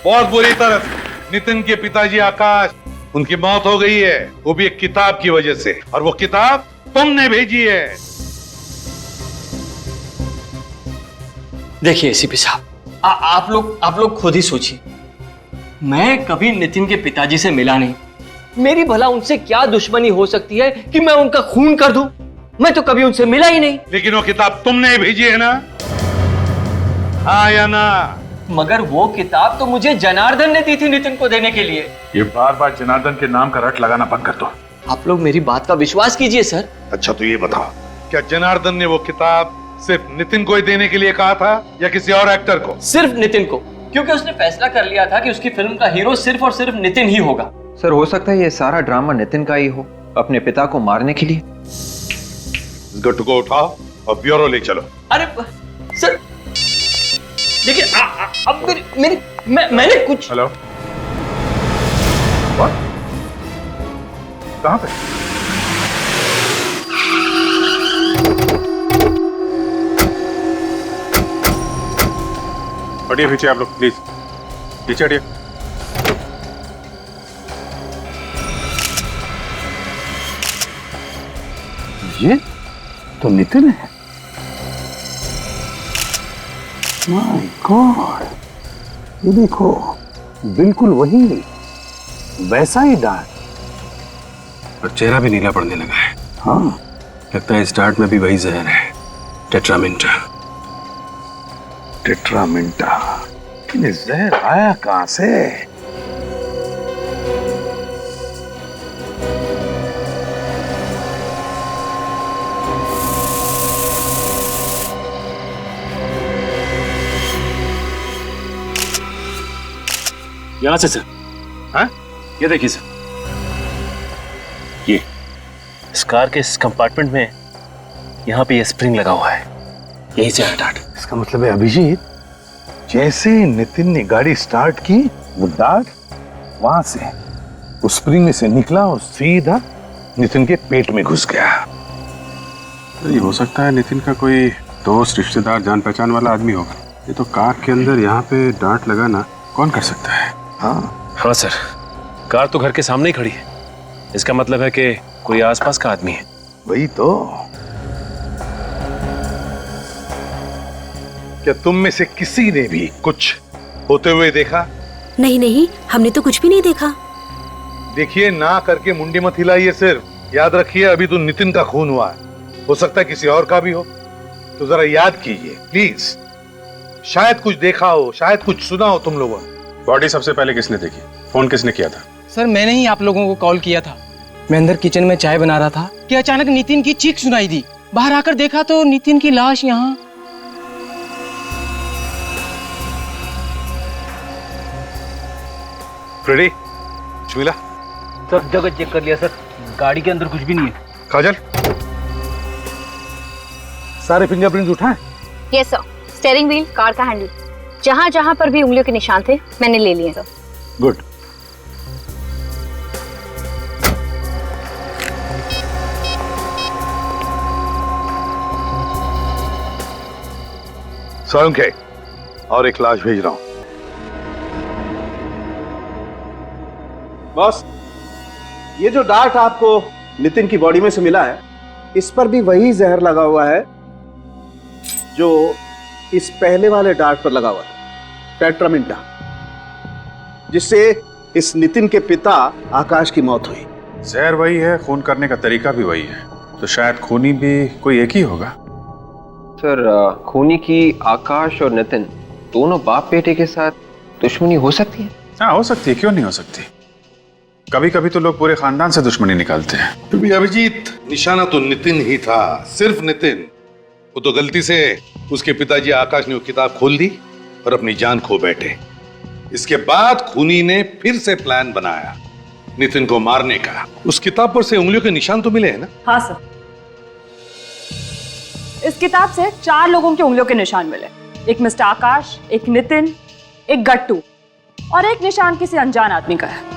बहुत बुरी तरह से। नितिन के पिताजी आकाश, उनकी मौत हो गई है, वो भी एक किताब की वजह से, और वो किताब तुमने भेजी है। देखिए एसीपी साहब, आप लोग खुद ही सोचिए। मैं कभी नितिन के पिताजी से मिला नहीं, मेरी भला उनसे क्या दुश्मनी हो सकती है कि मैं उनका खून कर दूं? मैं तो कभी उनसे मिला ही नहीं। लेकिन वो किताब तुमने भेजी है ना? हाँ या ना? मगर वो किताब तो मुझे जनार्दन ने दी थी नितिन को देने के लिए। ये बार बार जनार्दन के नाम का रट लगाना बंद कर दो। आप लोग मेरी बात का विश्वास कीजिए सर। अच्छा तो ये बताओ, क्या जनार्दन ने वो किताब सिर्फ नितिन को ही देने के लिए कहा था या किसी और एक्टर को? सिर्फ नितिन को, क्योंकि उसने फैसला कर लिया था कि उसकी फिल्म का हीरो सिर्फ और सिर्फ नितिन ही होगा। सर हो सकता है ये सारा ड्रामा नितिन का ही हो, अपने पिता को मारने के लिए। इस गट्टू को उठाओ और ब्यूरो ले चलो। अरे सर देखिए, अब मैंने कुछ। हेलो, कहाँ पे? हटिए पीछे आप लोग, प्लीज पीछे हटिए। ये तो नितिन है। माय गॉड, ये देखो, बिल्कुल वही, वैसा ही डार्ट। और चेहरा भी नीला पड़ने लगा है। हाँ, लगता है इस डार्ट में भी वही जहर है, टेट्रामिंटा। टेट्रामिंटा, लेकिन जहर आया कहां से? यहां से सर। हाँ, ये देखिए सर, ये इस कार के इस कंपार्टमेंट में यहाँ पे ये स्प्रिंग लगा हुआ है, यही से डार्ट। इसका मतलब है अभिजीत, जैसे नितिन ने गाड़ी स्टार्ट की, वो डार्ट वहां से उस स्प्रिंग में से निकला और सीधा नितिन के पेट में घुस गया। तो ये हो सकता है नितिन का कोई दोस्त, रिश्तेदार, जान पहचान वाला आदमी होगा। ये तो कार के अंदर यहाँ पे डार्ट लगाना कौन कर सकता है? हाँ सर, कार तो घर के सामने ही खड़ी है, इसका मतलब है कि कोई आसपास का आदमी है। वही तो। क्या तुम में से किसी ने भी कुछ होते हुए देखा? नहीं नहीं, हमने तो कुछ भी नहीं देखा। देखिए, ना करके मुंडी मत हिलाइए, सिर्फ याद रखिए अभी तो नितिन का खून हुआ है, हो सकता है किसी और का भी हो, तो जरा याद कीजिए प्लीज। शायद कुछ देखा हो, शायद कुछ सुना हो तुम लोगों ने। बॉडी सबसे पहले किसने देखी? फोन किसने किया था? सर मैंने ही आप लोगों को कॉल किया था। मैं अंदर किचन में चाय बना रहा था कि अचानक नितिन की चीख सुनाई दी। बाहर आकर देखा तो नितिन की लाश यहाँ। फ्रेडी, शमीला, सब जगह चेक कर लिया सर, गाड़ी के अंदर कुछ भी नहीं है। काजल, सारे फिंगरप्रिंट्स उठाए? Yes sir, steering wheel, car का हैंडल, जहां जहां पर भी उंगलियों के निशान थे मैंने ले लिए सर। गुड। सोलंके, और एक लाश भेज रहा हूं। बॉस, ये जो डार्ट आपको नितिन की बॉडी में से मिला है, इस पर भी वही जहर लगा हुआ है जो इस पहले वाले डार्ट पर लगा हुआ था, टेट्रामिंटा, जिससे इस नितिन के पिता आकाश की मौत हुई। जहर वही है, खून करने का तरीका भी वही है, तो शायद खूनी भी कोई एक ही होगा। सर, खूनी की आकाश और नितिन दोनों बाप बेटे के साथ दुश्मनी हो सकती है? हाँ, हो सकती है, क्यों नहीं हो सकती। कभी कभी तो लोग पूरे खानदान से दुश्मनी निकालते हैं। क्योंकि अभिजीत, निशाना तो नितिन ही था, सिर्फ नितिन। वो तो गलती से उसके पिताजी आकाश ने वो किताब खोल दी और अपनी जान खो बैठे। इसके बाद खूनी ने फिर से प्लान बनाया नितिन को मारने का। उस किताब पर से उंगलियों के निशान तो मिले हैं ना? हाँ सर, इस किताब से 4 लोगों की उंगलियों के निशान मिले। एक मिस्टर आकाश, एक नितिन, एक गट्टू और एक निशान किसी अनजान आदमी का है।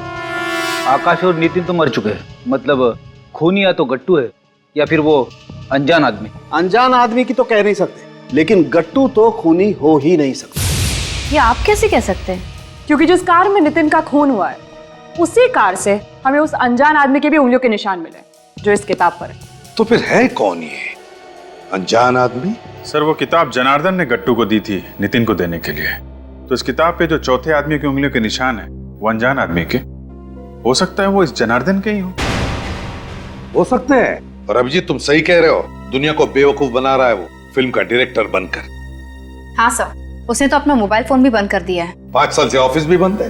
आकाश और नितिन तो मर चुके हैं, मतलब खूनी या तो गट्टू है या फिर वो अनजान आदमी। अनजान आदमी की तो कह नहीं सकते, लेकिन गट्टू तो खूनी हो ही नहीं सकता। ये आप कैसे कह सकते हैं? क्योंकि जिस कार में नितिन का खून हुआ है, उसी कार से हमें उस अनजान आदमी के भी उंगलियों के निशान मिले जो इस किताब पर है। तो फिर है कौन ये अनजान आदमी? सर, वो किताब जनार्दन ने गट्टू को दी थी नितिन को देने के लिए। तो इस किताब पे जो चौथे आदमी की उंगलियों के निशान है वो अनजान आदमी के, हो सकता है वो इस जनार्दन के ही हो सकते हैं। और अभिजीत, तुम सही कह रहे हो, दुनिया को बेवकूफ बना रहा है वो फिल्म का डायरेक्टर बनकर। हाँ सर, उसने तो अपना मोबाइल फोन भी बंद कर दिया है। 5 साल से ऑफिस भी बंद है।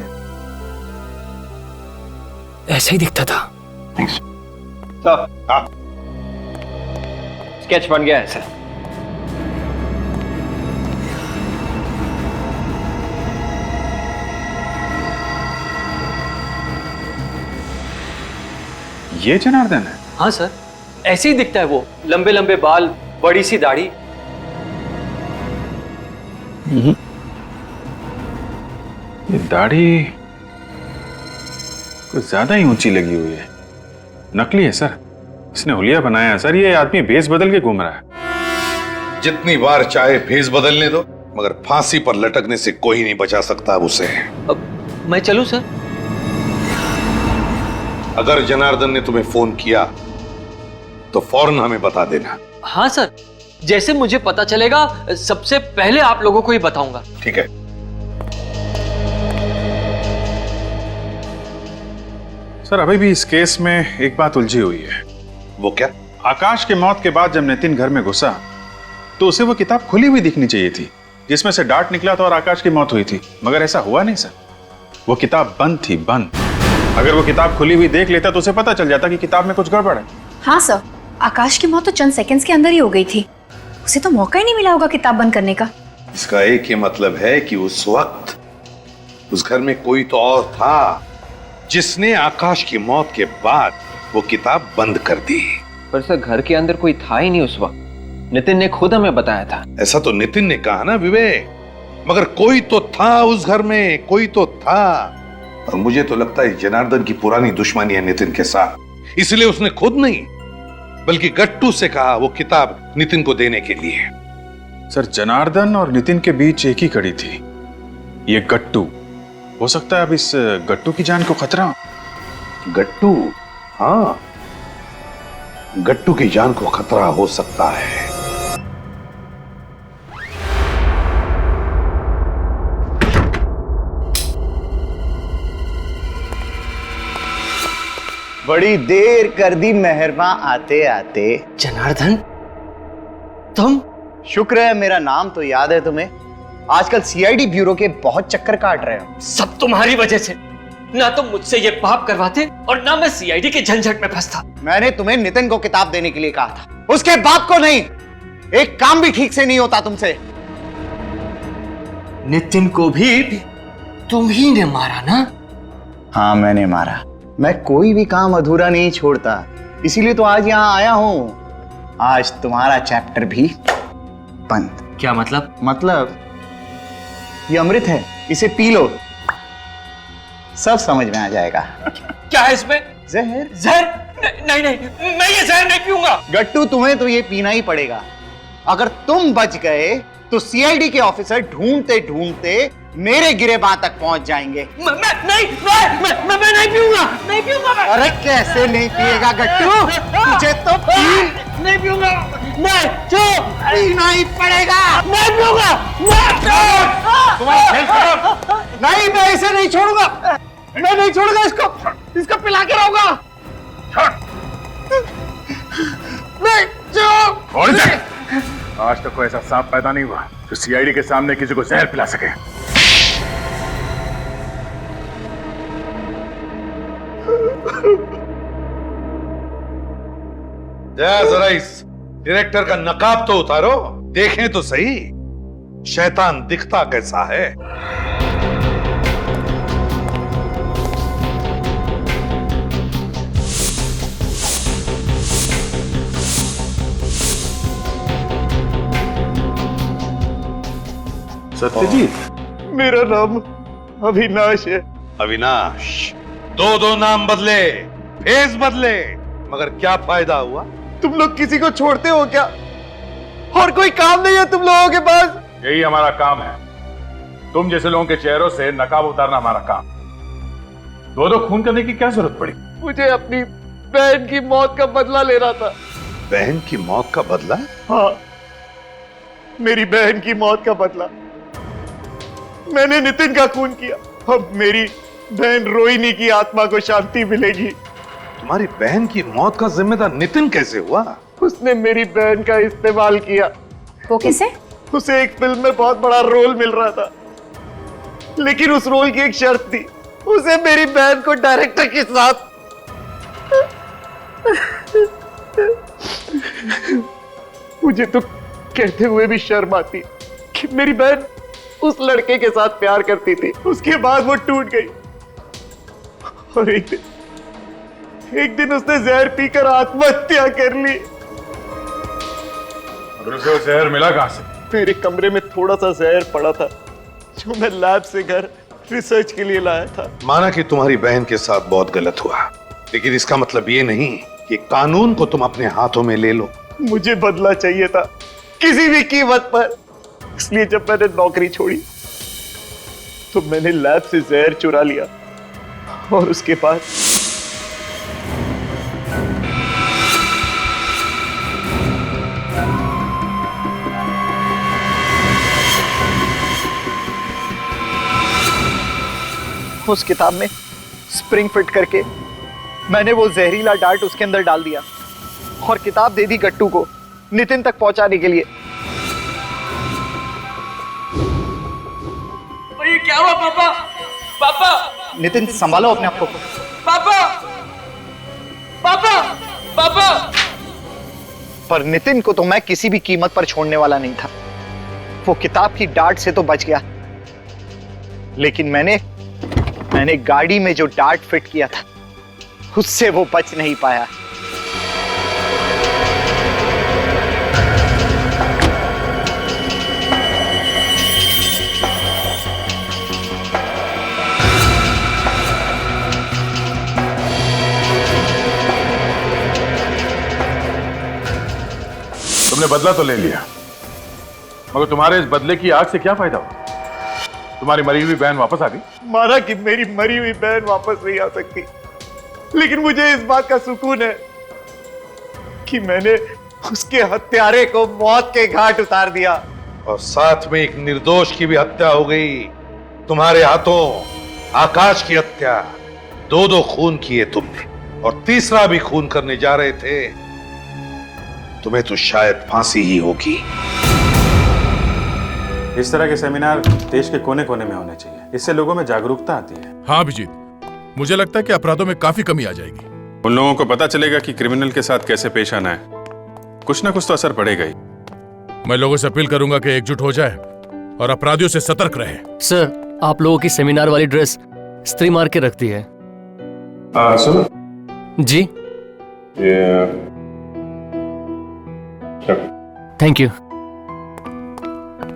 ऐसा ही दिखता था। सर, हाँ, स्केच बन गया है सर। ये जनार्दन है? हाँ सर, ऐसे ही दिखता है वो, लंबे लंबे बाल, बड़ी सी दाढ़ी। ये दाढ़ी कुछ ज्यादा ही ऊंची लगी हुई है, नकली है सर, इसने हुलिया बनाया है सर। ये आदमी भेस बदल के घूम रहा है। जितनी बार चाहे भेस बदलने दो, मगर फांसी पर लटकने से कोई नहीं बचा सकता उसे। अब मैं चलूं सर? अगर जनार्दन ने तुम्हें फोन किया तो फौरन हमें बता देना। हाँ सर, जैसे मुझे पता चलेगा सबसे पहले आप लोगों को ही बताऊंगा। ठीक है। सर अभी भी इस केस में एक बात उलझी हुई है। वो क्या? आकाश के मौत के बाद जब नितिन घर में घुसा तो उसे वो किताब खुली हुई दिखनी चाहिए थी जिसमें से डार्ट निकला था और आकाश की मौत हुई थी, मगर ऐसा हुआ नहीं सर। वो किताब बंद थी, बंद। अगर वो किताब खुली हुई देख लेता तो उसे पता चल जाता कि किताब में कुछ गड़बड़ है। हाँ सर, आकाश की मौत तो चंद सेकंड्स के अंदर ही हो गई थी। उसे तो मौका ही नहीं मिला होगा किताब बंद करने का। इसका एक ही मतलब है कि उस वक्त उस घर में कोई तो और था जिसने आकाश की मौत के बाद वो किताब बंद कर दी। पर सर घर के अंदर कोई था ही नहीं उस वक्त, नितिन ने खुद हमें बताया था। ऐसा तो नितिन ने कहा ना विवेक, मगर कोई तो था उस घर में, कोई तो था। और मुझे तो लगता है जनार्दन की पुरानी दुश्मनी है नितिन के साथ, इसलिए उसने खुद नहीं बल्कि गट्टू से कहा वो किताब नितिन को देने के लिए। सर जनार्दन और नितिन के बीच एक ही कड़ी थी, ये गट्टू। हो सकता है अब इस गट्टू की जान को खतरा हो। गट्टू? हाँ, गट्टू की जान को खतरा हो सकता है। बड़ी देर कर दी मेहरमा आते आते। जनार्दन, तुम? शुक्र है मेरा नाम तो याद है तुम्हें। आजकल सीआईडी ब्यूरो के बहुत चक्कर काट रहे हो। सब तुम्हारी वजह से। ना तुम मुझसे ये पाप करवाते और ना मैं सीआईडी के झंझट में फंसता। मैंने तुम्हें नितिन को किताब देने के लिए कहा था, उसके बाप को नहीं। एक काम भी ठीक से नहीं होता तुमसे। नितिन को भी तुम ही ने मारा ना? हाँ मैंने मारा। मैं कोई भी काम अधूरा नहीं छोड़ता, इसीलिए तो आज यहाँ आया हूं। आज तुम्हारा चैप्टर भी बंद। क्या मतलब? मतलब ये अमृत है, इसे पी लो, सब समझ में आ जाएगा। क्या है इसमें? जहर। जहर? नहीं नहीं, मैं ये जहर नहीं पीऊंगा। गट्टू तुम्हें तो ये पीना ही पड़ेगा। अगर तुम बच गए तो सीआईडी के ऑफिसर ढूंढते ढूंढते मेरे गिरेबान तक पहुंच जाएंगे। मैं नहीं पीऊंगा, नहीं पीऊंगा मैं। अरे कैसे नहीं पिएगा गट्टू? तुझे तो नहीं पीऊंगा मैं, जो पीना ही पड़ेगा। नहीं पीऊंगा नहीं, मैं इसे नहीं छोड़ूंगा। मैं नहीं छोड़ूंगा इसको पिला के रहूंगा। नहीं, जो आज तक कोई ऐसा सांप पैदा नहीं हुआ जो सीआईडी के सामने किसी को जहर पिला सके। जरा इस डायरेक्टर का नकाब तो उतारो, देखें तो सही शैतान दिखता कैसा है। सत्यजीत, मेरा नाम अविनाश है। अविनाश, दो नाम बदले, फेस बदले, मगर क्या फायदा हुआ? तुम लोग किसी को छोड़ते हो क्या? और कोई काम नहीं है तुम लोगों के पास? यही हमारा काम है, तुम जैसे लोगों के चेहरों से नकाब उतारना हमारा काम। दो खून करने की क्या जरूरत पड़ी? मुझे अपनी बहन की मौत का बदला लेना था। बहन की मौत का बदला? हाँ, मेरी बहन की मौत का बदला। मैंने नितिन का खून किया, अब मेरी बहन रोहिणी की आत्मा को शांति मिलेगी। तुम्हारी बहन की मौत का जिम्मेदार नितिन कैसे हुआ? उसने मेरी बहन का इस्तेमाल किया। वो कैसे? उसे एक फिल्म में बहुत बड़ा रोल मिल रहा था, लेकिन उस रोल की एक शर्त थी, उसे मेरी बहन को डायरेक्टर के साथ। मुझे तो कहते हुए भी शर्म आती कि मेरी बहन उस लड़के के साथ प्यार करती थी, उसके बाद वो टूट गई और एक दिन उसने जहर पीकर आत्महत्या कर ली। उसे जहर मिला कहां से? मेरे कमरे में थोड़ा सा जहर पड़ा था जो मैं लैब से घर रिसर्च के लिए लाया था। माना कि तुम्हारी बहन के साथ बहुत गलत हुआ, लेकिन इसका मतलब ये नहीं कि कानून को तुम अपने हाथों में ले लो। मुझे बदला चाहिए था किसी भी कीमत पर, इसलिए जब मैंने नौकरी छोड़ी तो मैंने लैब से जहर चुरा लिया और उसके बाद उस किताब में स्प्रिंग फिट करके मैंने वो जहरीला डार्ट उसके अंदर डाल दिया और किताब दे दी गट्टू को नितिन तक पहुंचाने के लिए। ये क्या हुआ पापा? पापा नितिन संभालो अपने आप को। पापा पापा पापा। पर नितिन को तो मैं किसी भी कीमत पर छोड़ने वाला नहीं था। वो किताब की डार्ट से तो बच गया, लेकिन मैंने गाड़ी में जो डार्ट फिट किया था उससे वो बच नहीं पाया। तुमने बदला तो ले लिया, मगर तुम्हारे इस बदले की आग से क्या फायदा हुआ? तुम्हारी मरी हुई बहन वापस आ गई। माना कि मेरी मरी हुई बहन वापस नहीं आ सकती, लेकिन मुझे इस बात का सुकून है कि मैंने उसके हत्यारे को मौत के घाट उतार दिया। और साथ में एक निर्दोष की भी हत्या हो गई तुम्हारे हाथों। आकाश की हत्या, दो खून किए तुमने, और तीसरा भी खून करने जा रहे थे। तुम्हें तो शायद फांसी ही होगी। इस तरह के सेमिनार देश के कोने कोने में होने चाहिए, इससे लोगों में जागरूकता आती है। हाँ अभिजीत, मुझे लगता है कि अपराधों में काफी कमी आ जाएगी। उन लोगों को पता चलेगा कि क्रिमिनल के साथ कैसे पेश आना है। कुछ ना कुछ तो असर पड़ेगा ही। मैं लोगों से अपील करूंगा कि एकजुट हो जाए और अपराधियों से सतर्क रहे। सर, आप लोगों की सेमिनार वाली ड्रेस स्त्री मार के रखती है। सुनो जी, थैंक यू।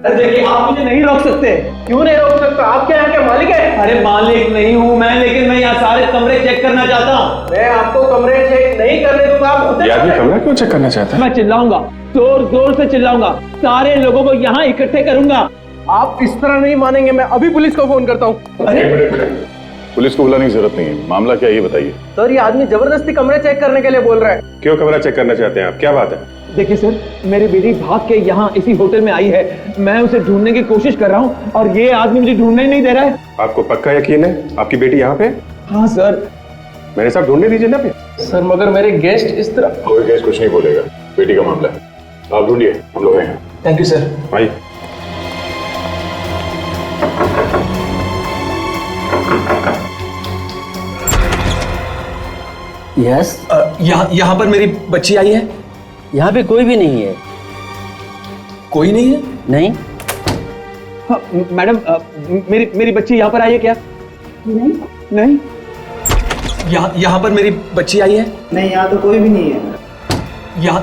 देखिए, आप मुझे नहीं रोक सकते। क्यों नहीं रोक सकते? आप क्या यहाँ के मालिक हैं? अरे मालिक नहीं हूँ मैं, लेकिन मैं यहाँ सारे कमरे चेक करना चाहता हूँ। मैं आपको कमरे चेक नहीं करने दूंगा। ये आदमी कमरा क्यों चेक करना चाहता है? मैं चिल्लाऊंगा, जोर जोर से चिल्लाऊंगा, सारे लोगों को यहाँ इकट्ठे करूंगा। आप इस तरह नहीं मानेंगे, मैं अभी पुलिस को फोन करता हूँ। अरे पुलिस को बुलाने की जरूरत नहीं है। मामला क्या है ये बताइए। सर, ये आदमी जबरदस्ती कमरे चेक करने के लिए बोल रहा है। क्यों कमरा चेक करना चाहते हैं आप? क्या बात है? देखिए सर, मेरी बेटी भाग के यहाँ इसी होटल में आई है। मैं उसे ढूंढने की कोशिश कर रहा हूँ और ये आदमी मुझे ढूंढने ही नहीं दे रहा है। आपको पक्का यकीन है आपकी बेटी यहाँ पे? हाँ सर। मेरे साथ ढूंढने दीजिए ना। सर, मगर मेरे गेस्ट इस तरह। कोई गेस्ट कुछ नहीं बोलेगा, बेटी का मामला है। आप ढूंढिए, हम लोग हैं। Thank you sir. आइए। यस, यहाँ पर मेरी बच्ची आई है। यहाँ पे कोई भी नहीं है। कोई नहीं है? नहीं। हाँ, मैडम, मेरी बच्ची यहाँ पर आई है क्या? नहीं नहीं। यहाँ पर मेरी बच्ची आई है? नहीं, यहाँ तो कोई भी नहीं है।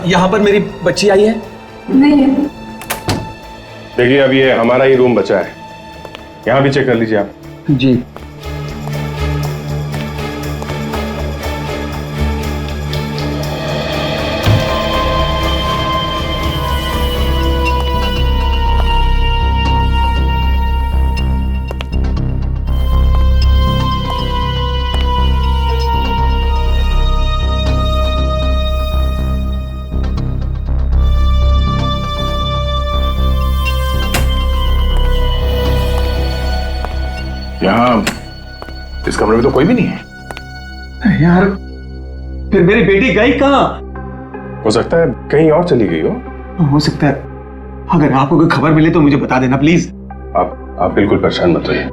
यहाँ पर मेरी बच्ची आई है? नहीं है। देखिए, अब ये हमारा ही रूम बचा है, यहाँ भी चेक कर लीजिए आप। जी। यहाँ इस कमरे में तो कोई भी नहीं है। यार, फिर मेरी बेटी गई कहाँ? हो सकता है कहीं और चली गई हो सकता है। अगर आपको कोई खबर मिले तो मुझे बता देना प्लीज। आप बिल्कुल परेशान मत होइए,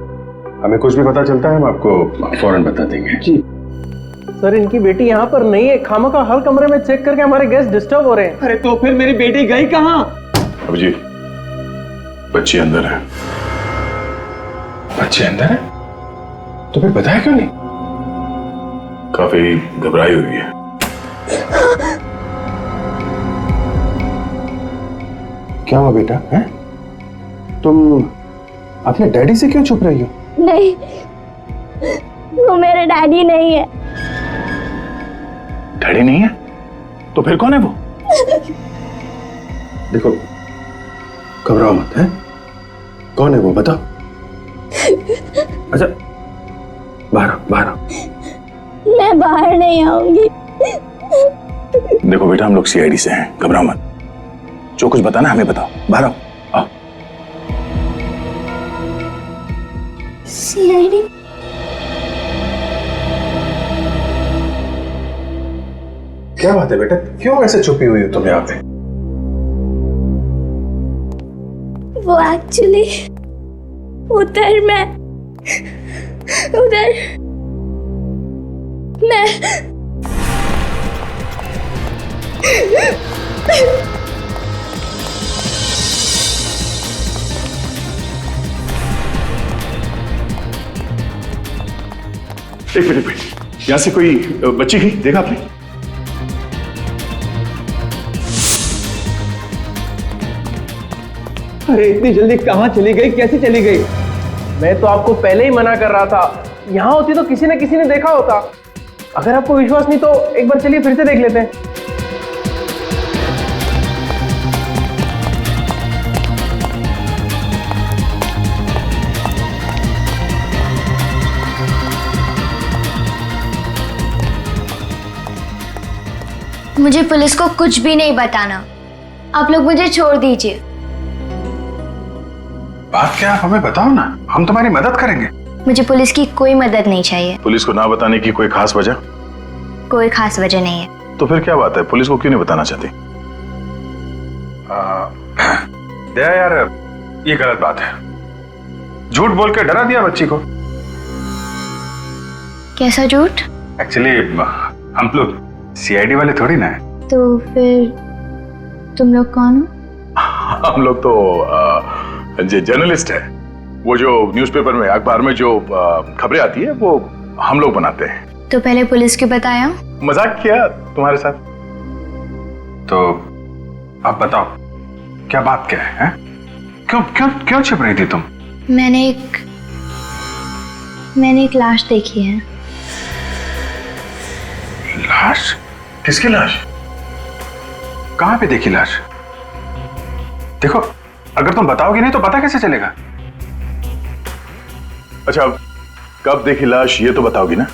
हमें कुछ भी पता चलता है हम आपको फौरन बता देंगे। जी सर, इनकी बेटी यहाँ पर नहीं है। खामखा हर कमरे में चेक करके हमारे गेस्ट डिस्टर्ब हो रहे हैं। अरे तो फिर मेरी बेटी गई कहाँ? अब जी, बच्ची अंदर है। बच्ची अंदर है तो फिर बताया क्यों नहीं? काफी घबराई हुई है। क्या हुआ बेटा? है तुम अपने डैडी से क्यों छुप रही हो? नहीं, वो मेरे डैडी नहीं है। डैडी नहीं है तो फिर कौन है वो? देखो, घबराओ मत। है कौन है वो बताओ। अच्छा, बाहर आओ। मैं बाहर नहीं आऊंगी। देखो बेटा, हम लोग सीआईडी से हैं, घबराओ मत। जो कुछ बताना हमें बताओ, बाहर आओ। सीआईडी? क्या बात है बेटा, क्यों ऐसे छुपी हुई हो तुम यहाँ पे? वो एक्चुअली उधर मैं एक मिनट, यहाँ से कोई बच्ची गई, देखा आपने? अरे इतनी जल्दी कहाँ चली गई, कैसे चली गई? मैं तो आपको पहले ही मना कर रहा था, यहाँ होती तो किसी न किसी ने देखा होता। अगर आपको विश्वास नहीं तो एक बार चलिए फिर से देख लेते हैं। मुझे पुलिस को कुछ भी नहीं बताना। आप लोग मुझे छोड़ दीजिए। बात क्या, आप हमें बताओ ना, हम तुम्हारी मदद करेंगे। मुझे पुलिस की कोई मदद नहीं चाहिए। पुलिस को ना बताने की कोई खास वजह? कोई खास वजह नहीं है। तो फिर क्या बात है, पुलिस को क्यों नहीं बताना चाहती? दया यार, ये गलत बात है। झूठ बोल के डरा दिया बच्ची को। कैसा झूठ? एक्चुअली हम लोग सीआईडी वाले थोड़ी ना है। तो फिर तुम लोग कौन हो? हम लोग तो जर्नलिस्ट है। वो जो न्यूज़पेपर में, अखबार में जो खबरें आती है वो हम लोग बनाते हैं। तो पहले पुलिस क्यों बताया? मजाक किया तुम्हारे साथ। तो आप बताओ, क्या बात क्या है? क्यों क्यों क्यों छिप रही थी तुम? मैंने एक लाश देखी है। लाश? किसकी लाश? कहां पे देखी लाश? देखो, अगर तुम बताओगे नहीं तो पता कैसे चलेगा? अच्छा, कब देखी लाश ये तो बताओगी ना?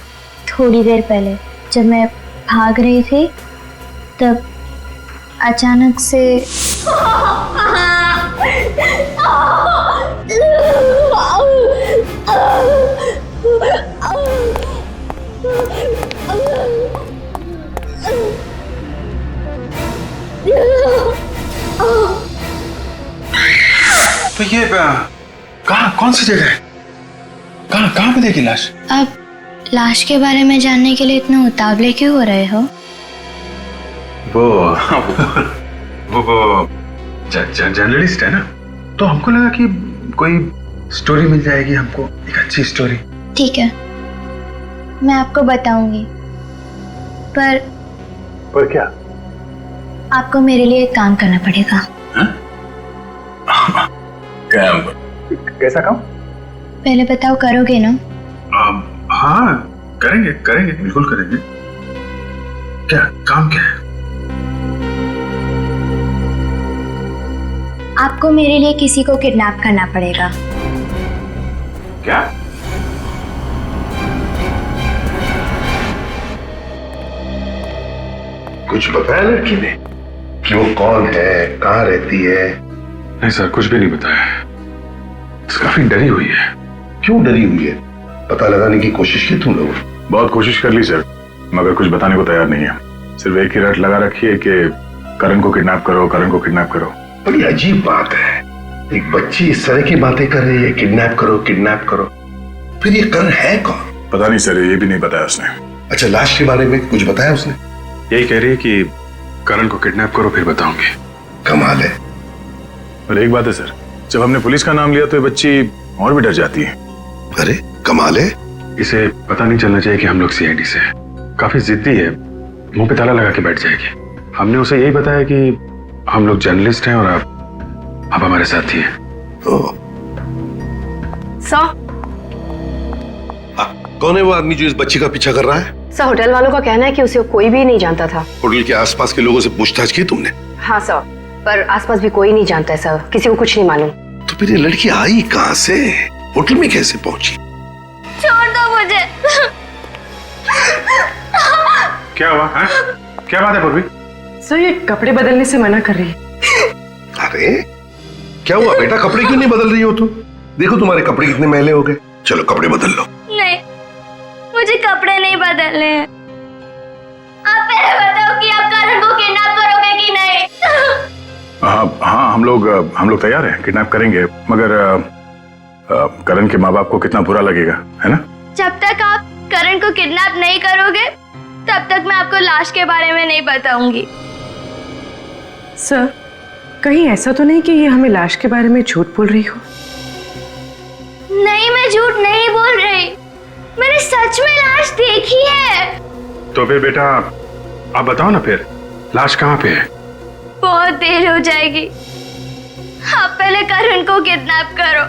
थोड़ी देर पहले जब मैं भाग रही थी तब अचानक से तो ये कहाँ, कौन सी जगह है? कहाँ पे देखी लाश? अब लाश के बारे में जानने के लिए इतना उतावले क्यों हो रहे हो? वो जर्नलिस्ट है ना, तो हमको लगा कि कोई स्टोरी मिल जाएगी हमको, एक अच्छी स्टोरी। ठीक है, मैं आपको बताऊंगी, पर क्या? आपको मेरे लिए एक काम करना पड़ेगा। कैसा काम? पहले बताओ, करोगे ना? हाँ, करेंगे करेंगे, बिल्कुल करेंगे। क्या काम क्या है? आपको मेरे लिए किसी को किडनैप करना पड़ेगा। क्या? कुछ बताया लड़की ने कि वो कौन है, कहाँ रहती है? नहीं सर, कुछ भी नहीं बताया। काफी डरी हुई है। क्यों डरी हुई है? पता लगाने की कोशिश की तुम लोग? बहुत कोशिश कर ली सर, मगर कुछ बताने को तैयार नहीं है। सिर्फ एक ही रट लगा रखी है कि करण को किडनैप करो, करण को किडनैप करो। बड़ी अजीब बात है, एक बच्ची इस तरह की बातें कर रही है, किडनैप करो किडनैप करो। फिर ये करण है कौन? पता नहीं सर, ये भी नहीं बताया उसने। अच्छा, लाश के बारे में कुछ बताया उसने? यही कह रही है कि करण को किडनैप करो फिर बताऊंगी। कमाल है। और एक बात है सर, जब हमने पुलिस का नाम लिया तो ये बच्ची और भी डर जाती है। अरे कमाल है। इसे पता नहीं चलना चाहिए कि हम लोग सीआईडी से हैं। काफी जिद्दी है, मुंह पे ताला लगा के बैठ जाएगी। हमने उसे यही बताया कि हम लोग जर्नलिस्ट हैं और आप हमारे साथी हैं। सर, कौन है वो आदमी जो इस बच्ची का पीछा कर रहा है? सर, होटल वालों का कहना है कि उसे कोई भी नहीं जानता था। होटल के आसपास के लोगों से पूछताछ की तुमने? हाँ सर, पर आसपास भी कोई नहीं जानता है सर, किसी को कुछ नहीं मालूम। तो फिर ये लड़की आई कहाँ से, होटल में कैसे पहुंची? छोड़ दो मुझे। क्या हुआ है? क्या बात है पूर्वी? सर, ये कपड़े बदलने से मना कर रही है। अरे क्या हुआ बेटा, कपड़े क्यों नहीं बदल रही हो तुम? देखो तुम्हारे कपड़े कितने मैले हो गए। चलो कपड़े बदल लो। नहीं, मुझे कपड़े नहीं बदलने हैं। आप पहले बताओ कि आप करण को किडनैप करोगे कि नहीं? हाँ, हम लोग तैयार हैं, किडनैप करेंगे, मगर करण के माँ बाप को कितना बुरा लगेगा, है ना? जब तक आप करण को किडनैप नहीं करोगे तब तक मैं आपको लाश के बारे में नहीं बताऊंगी। सर, कहीं ऐसा तो नहीं कि ये हमें लाश के बारे में झूठ बोल रही हो? नहीं, मैं झूठ नहीं बोल रही, मैंने सच में लाश देखी है। तो फिर बेटा आप बताओ ना, फिर लाश कहाँ पे है? बहुत देर हो जाएगी, आप पहले करण को किडनैप करो।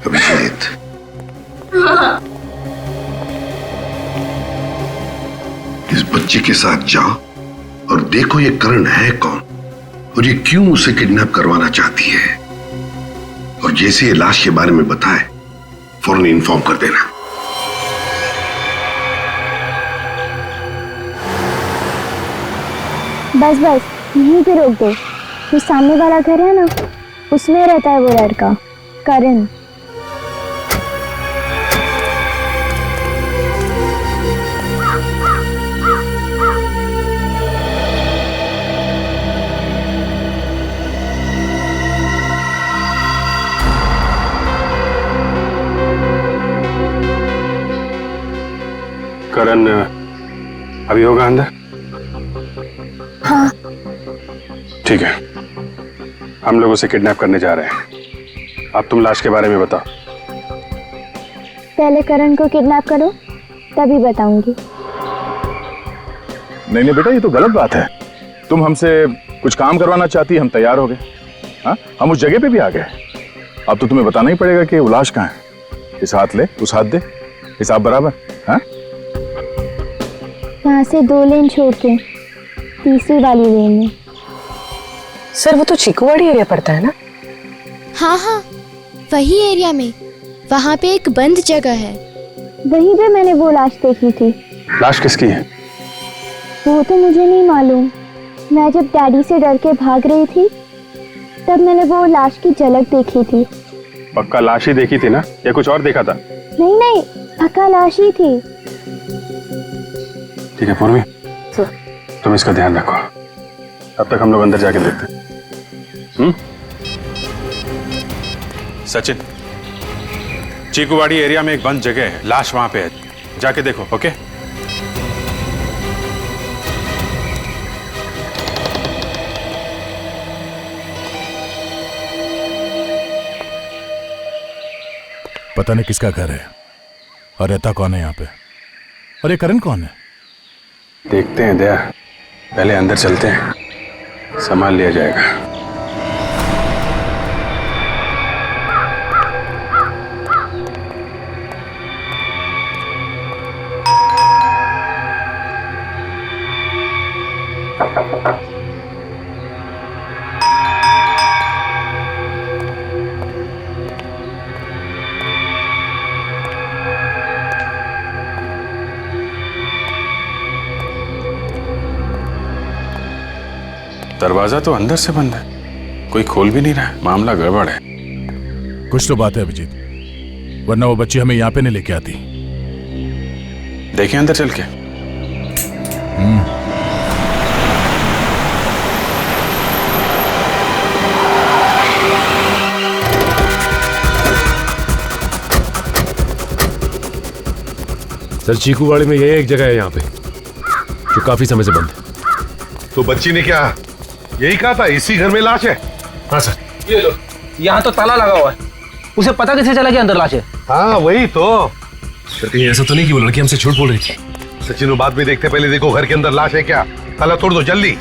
अभिजीत, इस बच्चे के साथ जाओ और देखो ये करण है कौन और ये क्यों उसे किडनैप करवाना चाहती है, और जैसे ये लाश के बारे में बताए फौरन इन्फॉर्म कर देना। बस यहीं पे रोक दो। जो सामने वाला घर है ना, उसमें रहता है वो लड़का करण। करण अभी होगा अंदर? हाँ। ठीक है, हम लोग उसे किडनैप करने जा रहे हैं। अब तुम लाश के बारे में बताओ। पहले करण को किडनैप करो, तभी बताऊंगी। नहीं बेटा, ये तो गलत बात है। तुम हमसे कुछ काम करवाना चाहती, हम तैयार हो गए। हाँ, हम उस जगह पे भी आ गए। अब तो तुम्हें बताना ही पड़ेगा कि वो लाश कहाँ है। इस हाथ ले, उस हाथ दे, हिसाब बराबर। हाँ, यहाँ से 2 लेन छोड़ के तीसरी वाली लेन में। सर, वो तो चीकूवाड़ी एरिया पड़ता है ना? हाँ, वही एरिया में। वहाँ पे एक बंद जगह है। वहीं पे मैंने वो लाश देखी थी। लाश किसकी है? वो तो मुझे नहीं मालूम। मैं जब डैडी से डर के भाग रही थी तब मैंने वो लाश की झलक देखी थी। पक्का लाश ही देखी थी ना, या कुछ और देखा था? नहीं, पक्का लाश ही थी। ठीक है पूर्वी, तुम इसका ध्यान रखो। अब तक हम लोग अंदर जाके देखते हैं। सचिन, चीकूवाड़ी एरिया में एक बंद जगह है, लाश वहां पे है, जाके देखो। ओके? पता नहीं किसका घर है और रहता कौन है यहाँ पे, और ये करण कौन है? देखते हैं दया, पहले अंदर चलते हैं, संभाल लिया जाएगा। दरवाजा तो अंदर से बंद है, कोई खोल भी नहीं रहा है। मामला गड़बड़ है। कुछ तो बात है अभिजीत, वरना वो बच्ची हमें यहाँ पे नहीं लेके आती। देखें अंदर चल के। सर, चीकूवाड़ी में ये एक जगह है यहाँ पे जो काफी समय से बंद है। तो बच्ची ने क्या यही कहा था, इसी घर में लाश है? हाँ सर। ये लो, यहाँ तो ताला लगा हुआ है। उसे पता कैसे चला कि अंदर लाश है? हाँ वही तो। सर, कहीं ऐसा तो नहीं कि वो लड़की हमसे झूठ बोल रही थी? सचिन, बाद में देखते, पहले देखो घर के अंदर लाश है क्या। ताला तोड़ दो जल्दी।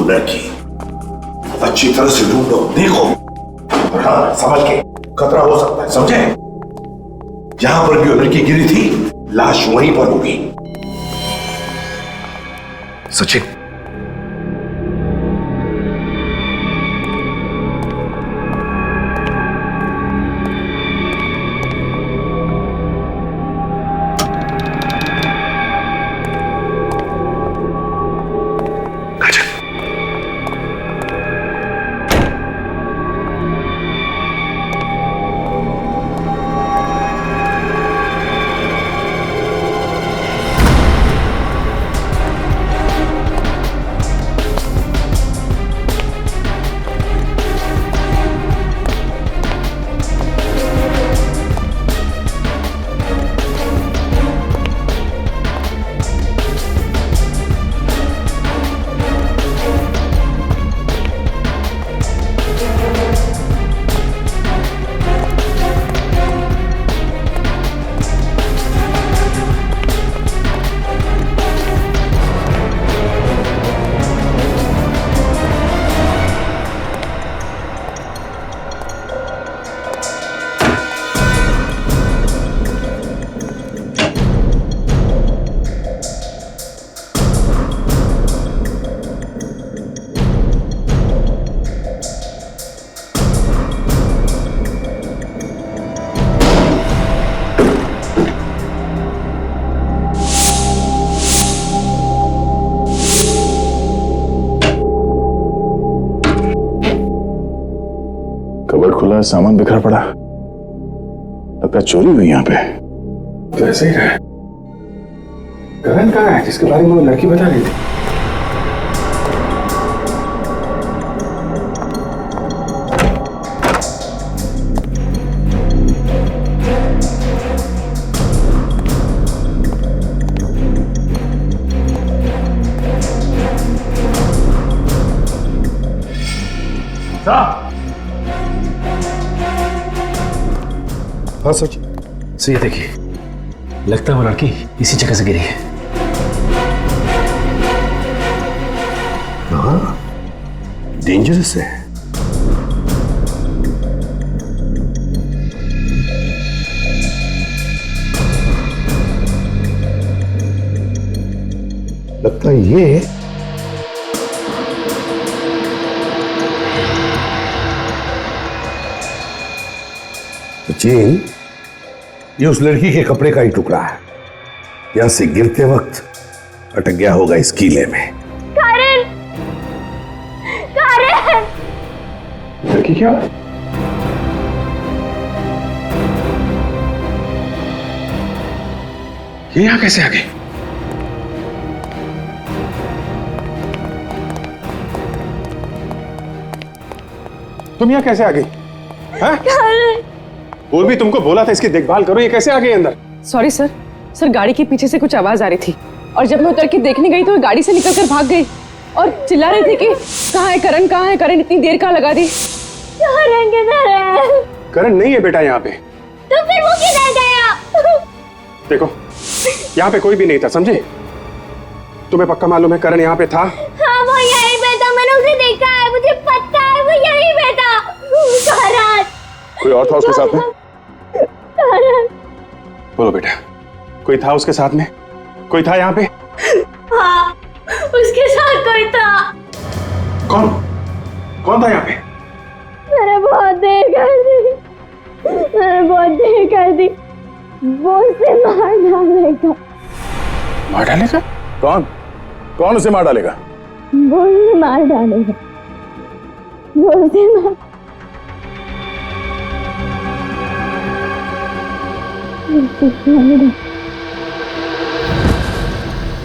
लड़की। अच्छी तरह से ढूंढो, देखो, और हाँ, संभल के, खतरा हो सकता है, समझे? जहां पर भी वो लड़की गिरी थी, लाश वहीं पर होगी। सचिन, कबर्ड खुला, सामान बिखरा पड़ा, लगता चोरी हुई यहाँ पे। तो ऐसे ही रहा। करण कहाँ है जिसके बारे में वो लड़की बता रही थी? हाँ सच। सो ये देखिए, लगता है वो लड़की इसी जगह से गिरी है। हाँ, डेंजरस है। लगता है ये सचिन, ये उस लड़की के कपड़े का ही टुकड़ा है। यहां से गिरते वक्त अटक गया होगा इस कीले में। करण! करण! लड़की क्या? ये यहां कैसे आ गई? तुम यहां कैसे आ गई? वो भी तुमको बोला था इसकी देखभाल करो, ये कैसे आ गई अंदर? सॉरी सर, गाड़ी के पीछे से कुछ आवाज आ रही थी और जब मैं उतर के देखने गई तो वो गाड़ी से निकलकर भाग गई और चिल्ला रही थी कि कहाँ है करण, कहाँ है करण, इतनी देर कहाँ लगा दी। करण किधर है? करण नहीं है बेटा यहाँ पे। तो फिर वो किधर गया? देखो, यहाँ पे कोई भी नहीं था, समझे? तुम्हें पक्का मालूम है करण यहाँ पे था? हाँ, वो यहीं पे था, मैंने उसे देखा है, मुझे पता है वो यहीं पे था। करण! कोई और था उसके साथ में? करण! बोलो बेटा, कोई था उसके साथ में? कोई था यहाँ पे? हाँ, उसके साथ कोई था। कौन? कौन था यहाँ पे? मैंने बहुत देर कर दी, वो उसे मार डालेगा। मार डालेगा? कौन? कौन उसे मार डालेगा? वो उसे मार डालेगा। वो उसे मार...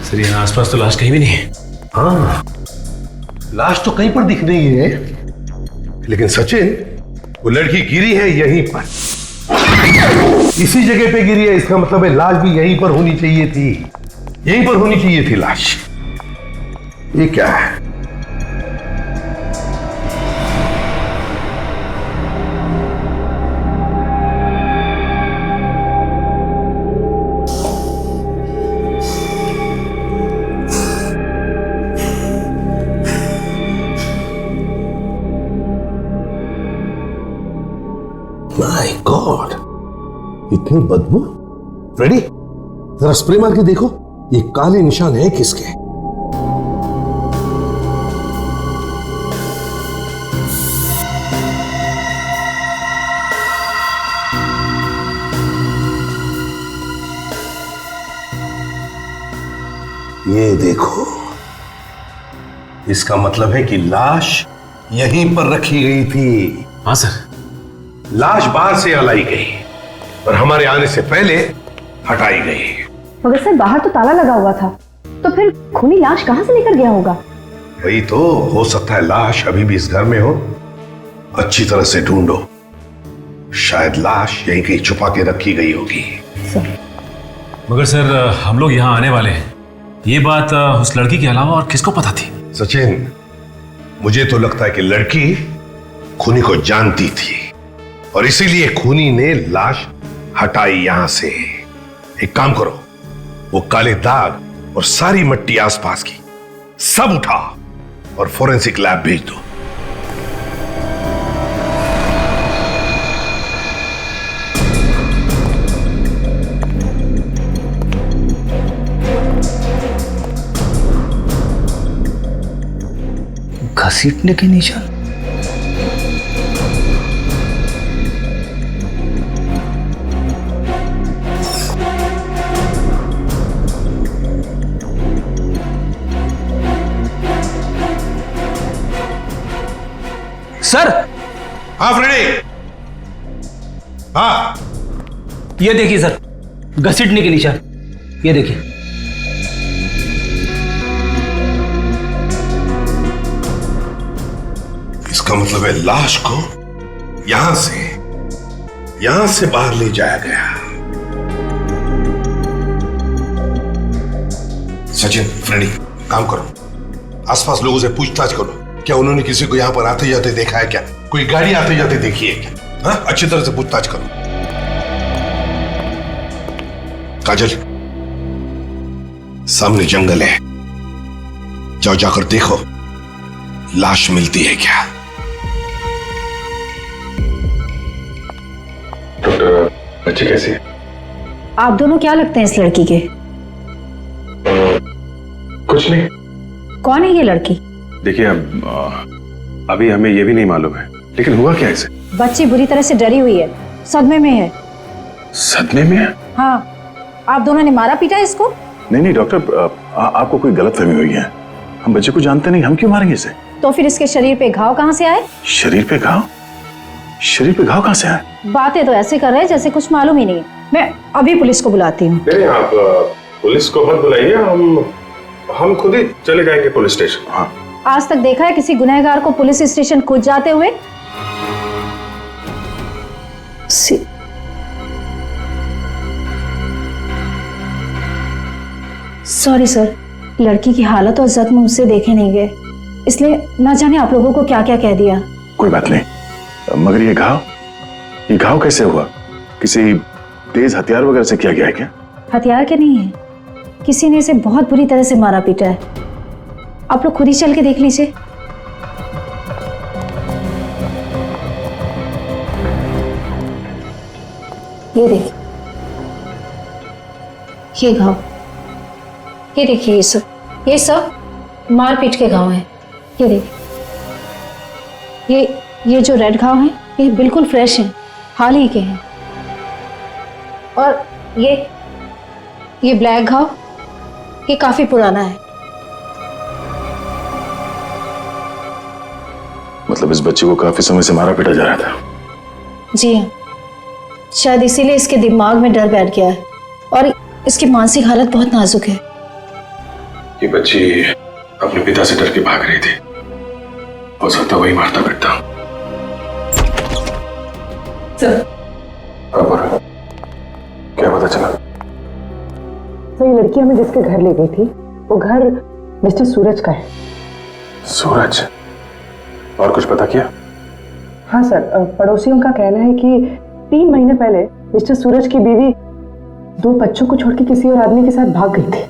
सर, यहाँ आसपास तो लाश कहीं भी नहीं है। हाँ, लाश तो कहीं पर दिख रही है, लेकिन सचिन, वो लड़की गिरी है यहीं पर, इसी जगह पे गिरी है। इसका मतलब है लाश भी यहीं पर होनी चाहिए थी, यहीं पर होनी चाहिए थी लाश। ये क्या है? माय गॉड, इतनी बदबू। फ्रेडी, जरा स्प्रे मार के देखो, ये काले निशान है किसके? ये देखो, इसका मतलब है कि लाश यहीं पर रखी गई थी। हाँ सर। लाश बाहर से लाई गई और हमारे आने से पहले हटाई गई। मगर सर बाहर तो ताला लगा हुआ था, तो फिर खूनी लाश कहां से लेकर गया होगा? वही तो, हो सकता है लाश अभी भी इस घर में हो। अच्छी तरह से ढूंढो, शायद लाश यहीं कहीं छुपा के रखी गई होगी। मगर सर हम लोग यहाँ आने वाले हैं, ये बात उस लड़की के अलावा और किसको पता थी? सचिन, मुझे तो लगता है कि लड़की खूनी को जानती थी और इसीलिए खूनी ने लाश हटाई यहां से। एक काम करो, वो काले दाग और सारी मट्टी आसपास की सब उठा और फोरेंसिक लैब भेज दो। घसीटने के निशान? सर। हाँ फ्रेडी। हाँ, ये देखिए सर, घसीटने के निशान, ये देखिए। इसका मतलब है लाश को यहां से बाहर ले जाया गया। सचिन, फ्रेडी, काम करो, आसपास लोगों से पूछताछ करो, क्या उन्होंने किसी को यहां पर आते जाते देखा है? क्या कोई गाड़ी आते जाते देखी है क्या? हाँ, अच्छी तरह से पूछताछ करो। काजल, सामने जंगल है, जाओ जाकर देखो लाश मिलती है क्या। डॉक्टर, बच्ची कैसी है? आप दोनों क्या लगते हैं इस लड़की के? कुछ नहीं। कौन है ये लड़की? देखिए, अभी हमें ये भी नहीं मालूम है, लेकिन हुआ क्या इसे? बच्ची बुरी तरह से डरी हुई है, सदमे में है। सदमे में है? हाँ, आप दोनों ने मारा पीटा इसको? नहीं डॉक्टर, आपको कोई गलतफहमी हुई है। हम बच्चे को जानते नहीं, हम क्यों मारेंगे इसे? तो फिर इसके शरीर पे घाव कहाँ से आए? शरीर पे घाव? शरीर पे घाव कहाँ से आए? बातें तो ऐसे कर रहे हैं जैसे कुछ मालूम ही नहीं। मैं अभी पुलिस को बुलाती हूँ। नहीं, आप पुलिस को मत बुलाइए, हम खुद ही चले जाएंगे पुलिस स्टेशन। हाँ। आज तक देखा है किसी गुनहगार को पुलिस स्टेशन खुद जाते हुए? सॉरी सर, लड़की की हालत और जख्म मुझसे देखे नहीं गए, इसलिए ना जाने आप लोगों को क्या क्या कह दिया। कोई बात नहीं, मगर ये घाव कैसे हुआ? किसी तेज हथियार वगैरह से किया गया है क्या? हथियार के नहीं है, किसी ने इसे बहुत बुरी तरह से मारा पीटा है। आप लोग खुद ही चल के देख लीजिए। ये देखिए, ये घाव, ये देखिए, ये सब मारपीट के घाव हैं। ये देखिए, ये जो रेड घाव हैं, ये बिल्कुल फ्रेश हैं, हाल ही के हैं। और ये ब्लैक घाव, ये काफी पुराना है। मतलब इस बच्चे को काफी समय से मारा पीटा जा रहा था? जी हाँ, शायद इसीलिए इसके दिमाग में डर बैठ गया है और इसकी मानसिक हालत बहुत नाजुक है। ये बच्ची अपने पिता से डर के भाग रही थी, हो सकता वही मारता पीटता। सर, क्या पता चला? तो ये लड़की हमें जिसके घर ले गई थी, वो घर मिस्टर सूरज का है। सूरज? और कुछ पता किया? हाँ सर, पड़ोसियों का कहना है कि 3 महीने पहले मिस्टर सूरज की बीवी 2 बच्चों को छोड़ के किसी और आदमी के साथ भाग गई थी।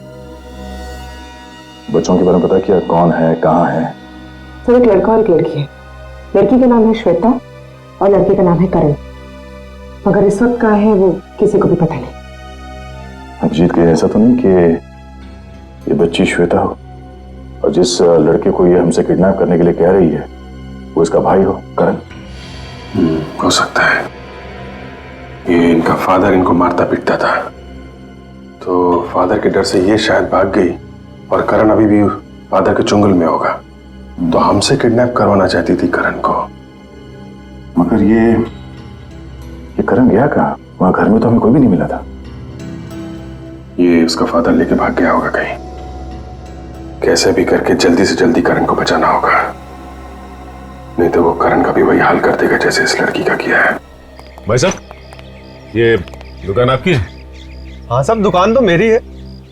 बच्चों के बारे में पता किया? कौन है, कहाँ है? सर, एक लड़का और एक लड़की है। लड़की का नाम है श्वेता और लड़के का नाम है करण। मगर इस वक्त कहाँ है वो किसी को भी पता नहीं। अभिजीत कहीं ऐसा तो नहीं कि ये बच्ची श्वेता हो और जिस लड़के को ये हमसे किडनैप करने के लिए कह रही है वो इसका भाई हो, करण? हो सकता है। ये इनका फादर इनको मारता पीटता था, तो फादर के डर से ये शायद भाग गई और करण अभी भी फादर के चुंगल में होगा, तो हमसे किडनैप करवाना चाहती थी करण को। मगर ये करण गया कहाँ? वहां घर में तो हमें कोई भी नहीं मिला था। ये उसका फादर लेके भाग गया होगा कहीं। कैसे भी करके जल्दी से जल्दी करण को बचाना होगा, नहीं तो वो करण का भी वही हाल कर देगा जैसे इस लड़की का किया है। भाई साहब, ये दुकान आपकी है? हाँ साहब, दुकान तो मेरी है।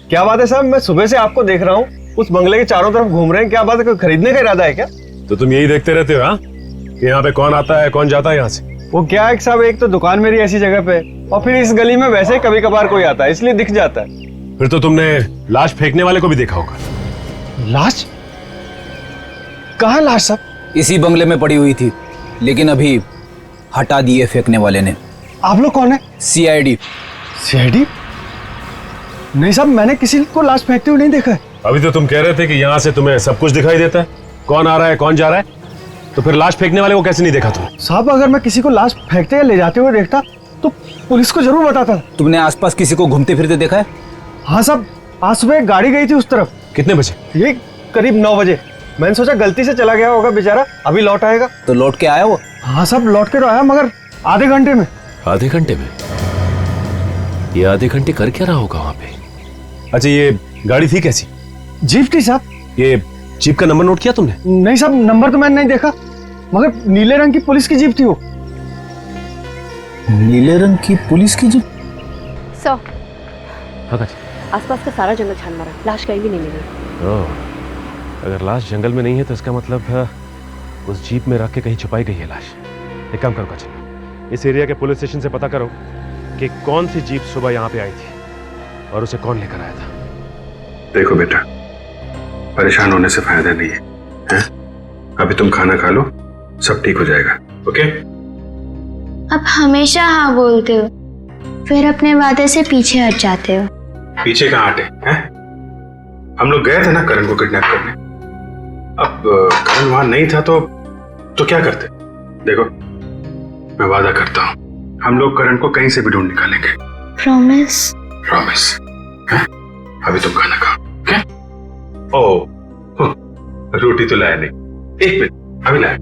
क्या बात है साहब, मैं सुबह से आपको देख रहा हूँ, उस बंगले के चारों तरफ घूम रहे हैं। क्या बात है, कोई खरीदने का इरादा है क्या? तो तुम यही देखते रहते हो हाँ, कि यहाँ पे कौन आता है कौन जाता है यहाँ से? वो क्या है साहब, एक तो दुकान मेरी ऐसी जगह पे और फिर इस गली में वैसे ही कभी कभार कोई आता है, इसलिए दिख जाता है। फिर तो तुमने लाश फेंकने वाले को भी देखा होगा। लाश? कहाँ लाश साहब? इसी बंगले में पड़ी हुई थी, लेकिन अभी हटा दिए फेंकने वाले ने। आप लोग कौन है? सीआईडी। सीआईडी? नहीं साहब, मैंने किसी को लाश फेंकते हुए नहीं देखा है। अभी तो तुम कह रहे थे कि यहाँ से तुम्हें सब कुछ दिखाई देता है, कौन आ रहा है कौन जा रहा है, तो फिर लाश फेंकने वाले को कैसे नहीं देखा तुमने? साहब, अगर मैं किसी को लाश फेंकते या ले जाते हुए देखता तो पुलिस को जरूर बताता। तुमने आसपास किसी को घूमते फिरते देखा है? हाँ साहब, आज सुबह एक गाड़ी गई थी उस तरफ। कितने बजे? ये करीब 9 बजे। मैंने सोचा गलती से चला गया होगा बेचारा, अभी लौट आएगा। तो लौट के आया वो? हाँ साहब, लौट के तो आया, मगर आधे घंटे में। आधे घंटे में? ये आधे घंटे कर क्या रहा होगा वहां पे? अच्छा, ये गाड़ी थी कैसी? जीप थी साहब। ये जीप का नंबर नोट किया तुमने? नहीं साहब, नंबर तो मैंने नहीं देखा, मगर नीले रंग की पुलिस की जीप थी वो। नीले रंग की पुलिस की जीप? सो आसपास का सारा जंगल छान मारा, लाश कहीं भी नहीं मिली। अगर लाश जंगल में नहीं है तो इसका मतलब उस जीप में रख के कहीं छुपाई गई है लाश। एक काम करो काजल, इस एरिया के पुलिस स्टेशन से पता करो कि कौन सी जीप सुबह यहाँ पे आई थी और उसे कौन लेकर आया था। देखो बेटा, परेशान होने से फायदा नहीं है, हैं? अभी तुम खाना खा लो, सब ठीक हो जाएगा। ओके? आप हमेशा हाँ बोलते हो, फिर अपने वादे से पीछे हट जाते हो। पीछे कहाँ हटे हैं? हम लोग गए थे ना करण को किडनैप करने। अब करण वहां नहीं था तो क्या करते? देखो, मैं वादा करता हूँ हम लोग करण को कहीं से भी ढूंढ निकालेंगे। प्रॉमिस? प्रॉमिस। अभी तुम खाना खाओ। ओके? रोटी तो लाया नहीं, एक मिनट, अभी लाया।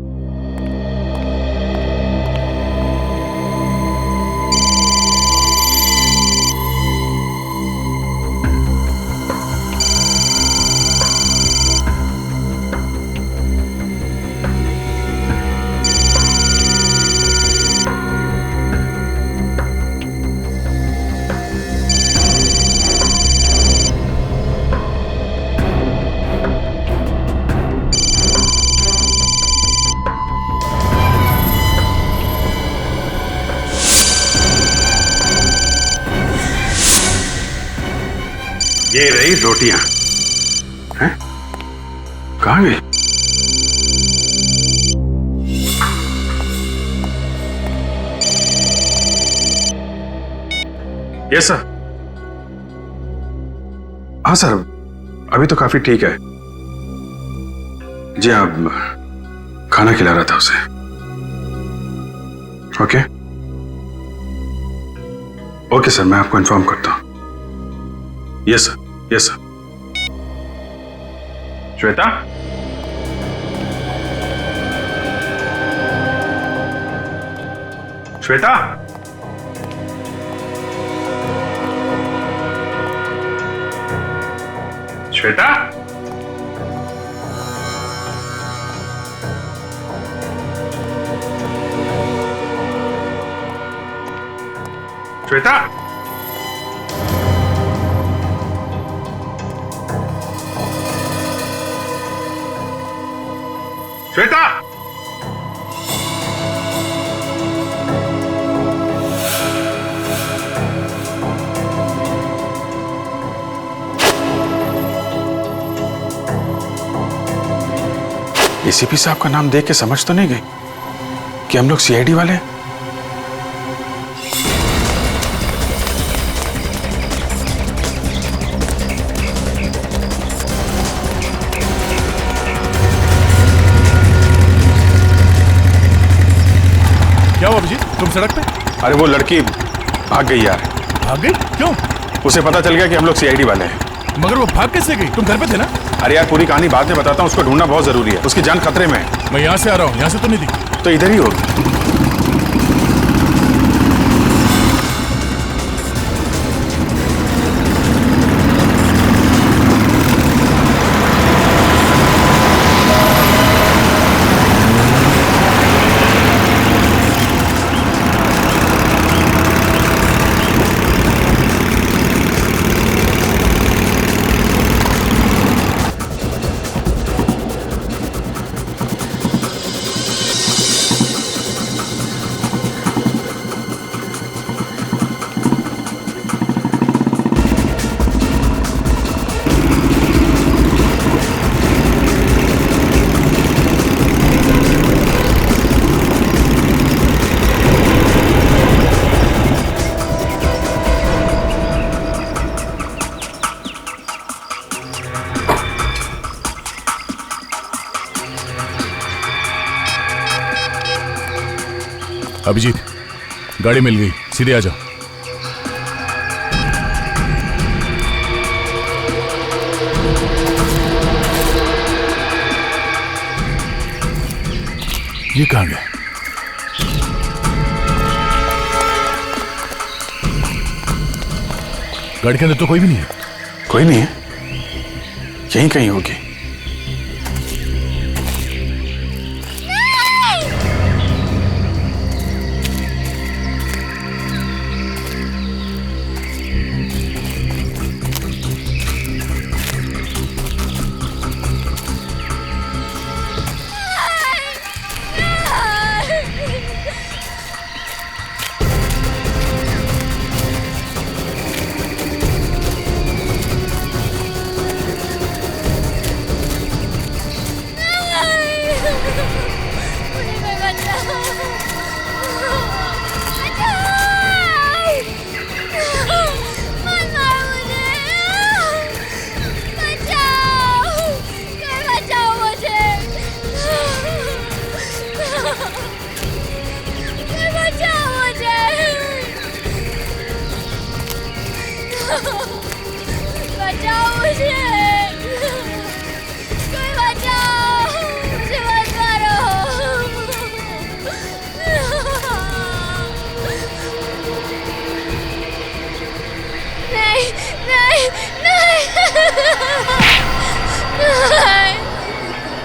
ये रही रोटियां। हैं? कहाँ गई? Yes sir. हाँ सर, अभी तो काफी ठीक है जी। आप खाना खिला रहा था उसे। ओके ओके सर, मैं आपको इन्फॉर्म करता हूं। Yes sir, yes sir. Shweta, Shweta, Shweta, Shweta, Shweta, ACP साहब का नाम देख के समझ तो नहीं गई कि हम लोग सीआईडी वाले हैं? क्या हुआ अभिजीत, तुम सड़क पे? अरे वो लड़की भाग गई यार। भाग गई? क्यों? उसे पता चल गया कि हम लोग सीआईडी वाले हैं। मगर वो भाग कैसे गई? तुम घर पे थे ना? अरे यार पूरी कहानी बाद में बताता हूँ, उसको ढूंढना बहुत जरूरी है, उसकी जान खतरे में है। मैं यहाँ से आ रहा हूँ, यहाँ से तो नहीं दिखी। तो इधर ही होगी। अभिजीत, गाड़ी मिल गई, सीधे आ जाओ। ये कहाँ गया? गाड़ी के अंदर तो कोई भी नहीं है। कोई नहीं है? यहीं कहीं होगी।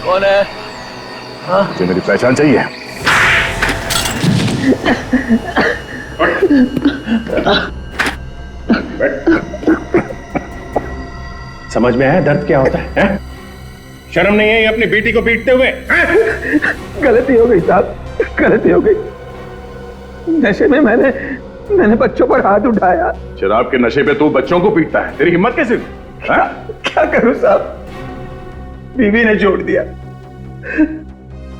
कौन है? मुझे मेरी पहचान चाहिए। समझ में आया दर्द क्या होता है? शर्म नहीं है ये अपनी बेटी को पीटते हुए? गलती हो गई साहब, गलती हो गई। नशे में मैंने बच्चों पर हाथ उठाया। शराब के नशे पे तू बच्चों को पीटता है, तेरी हिम्मत कैसे हुई? क्या करूं साहब, बीवी ने छोड़ दिया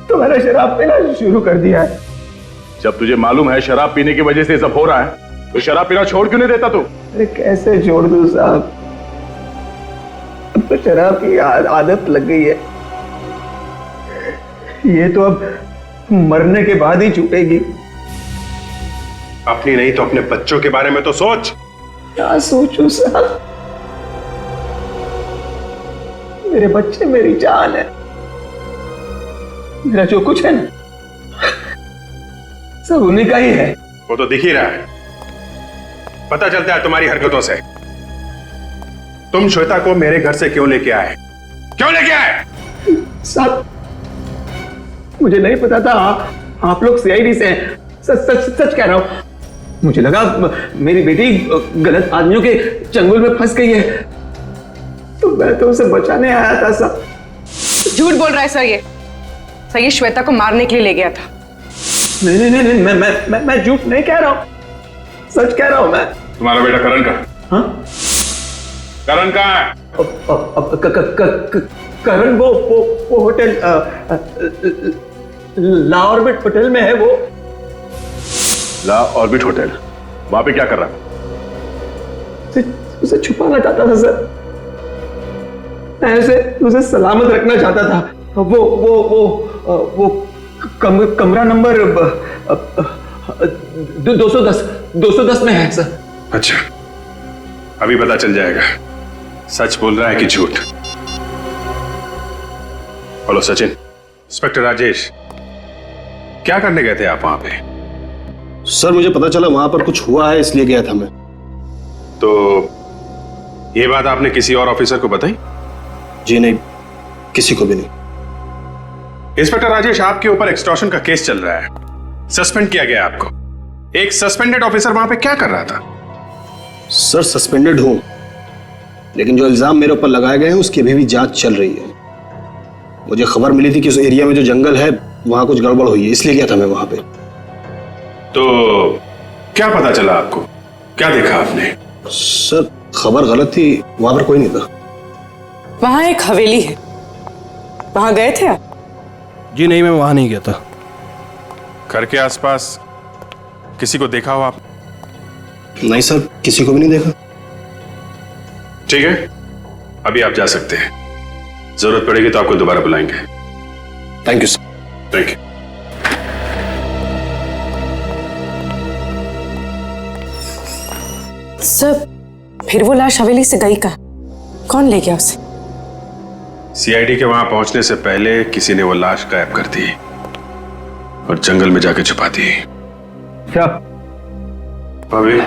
तो मैंने शराब पीना शुरू कर दिया है। जब तुझे मालूम है शराब पीने की वजह से सब हो रहा है, तो शराब पीना छोड़ क्यों नहीं देता तू? अरे कैसे छोड़ दूं साहब, अब तो शराब की आदत लग गई है। ये तो अब मरने के बाद ही छूटेगी। अपनी नहीं तो अपने बच्चों के बारे में तो सोच। क्या सोचूं साहब, मेरे बच्चे मेरी जान है। मेरा जो कुछ है ना सब उन्हीं का ही है। वो तो दिख ही रहा है, पता चलता है तुम्हारी हरकतों से। तुम श्वेता को मेरे घर से क्यों लेके आए? क्यों लेके आए? साहब मुझे नहीं पता था आप लोग सीआईडी से हैं। सच कह रहा हूं, मुझे लगा मेरी बेटी गलत आदमियों के चंगुल में फंस गई है, तो मैं तो उसे बचाने आया था साहब। झूठ बोल रहा है सर ये श्वेता को मारने के लिए ले गया था। नहीं, मैं झूठ नहीं कह रहा हूं, सच कह रहा हूं मैं। तुम्हारा बेटा करण का? हाँ? करण कहाँ है? करण वो होटल ला ऑर्बिट होटल में है। वो ला ऑर्बिट होटल, वहां पे क्या कर रहा है? उसे छुपाना चाहता था सर, मैं उसे सलामत रखना चाहता था। वो कमरा नंबर 210 में है सर। अच्छा, अभी पता चल जाएगा सच बोल रहा है कि झूठ। हेलो सचिन, इंस्पेक्टर राजेश, क्या करने गए थे आप वहां पे? सर मुझे पता चला वहां पर कुछ हुआ है, इसलिए गया था मैं। तो ये बात आपने किसी और ऑफिसर को बताई? जी नहीं, किसी को भी नहीं। इंस्पेक्टर राजेश, आपके ऊपर एक्सटॉर्शन का केस चल रहा है, सस्पेंड किया गया आपको। एक सस्पेंडेड ऑफिसर वहां पे क्या कर रहा था? सर सस्पेंडेड हूं, लेकिन जो इल्जाम मेरे ऊपर लगाए गए हैं उसकी अभी भी जांच चल रही है। मुझे खबर मिली थी कि उस एरिया में जो जंगल है वहां कुछ गड़बड़ हुई है, इसलिए गया था मैं वहां पे। तो क्या पता चला आपको? क्या देखा आपने? सर खबर गलत थी, वहां पर कोई नहीं था। वहां एक हवेली है, वहां गए थे आप? जी नहीं, मैं वहां नहीं गया था। घर के आसपास किसी को देखा हो आप? नहीं सर, किसी को भी नहीं देखा। ठीक है, अभी आप जा सकते हैं। जरूरत पड़ेगी तो आपको दोबारा बुलाएंगे। Thank you sir. Thank you. Sir, फिर वो लाश हवेली से गई कहाँ? कौन ले गया उसे? सीआईडी के वहां पहुंचने से पहले किसी ने वो लाश गायब कर दी और जंगल में जाके छुपा दी। क्या भाभी,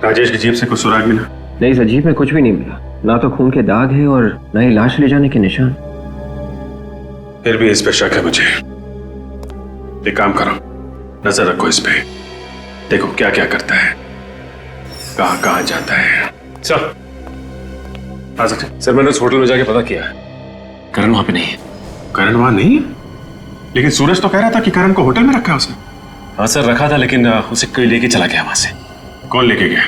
राजेश की जीप से कुछ सुराग मिला? नहीं सर, जीप में कुछ भी नहीं मिला, ना तो खून के दाग है और ना ही लाश ले जाने के निशान। फिर भी इस पे शक है मुझे। एक काम करो, नजर रखो इस पे, देखो क्या क्या करता है, कहां कहां जाता है। चल आ सकते। सर मैंने उस होटल में जाके पता किया, करण वहां पे नहीं है। करण वहां नहीं? लेकिन सूरज तो कह रहा था कि करण को होटल में रखा है उसने। हाँ सर रखा था, लेकिन उसे कोई लेके चला गया वहां से। कौन लेके गया?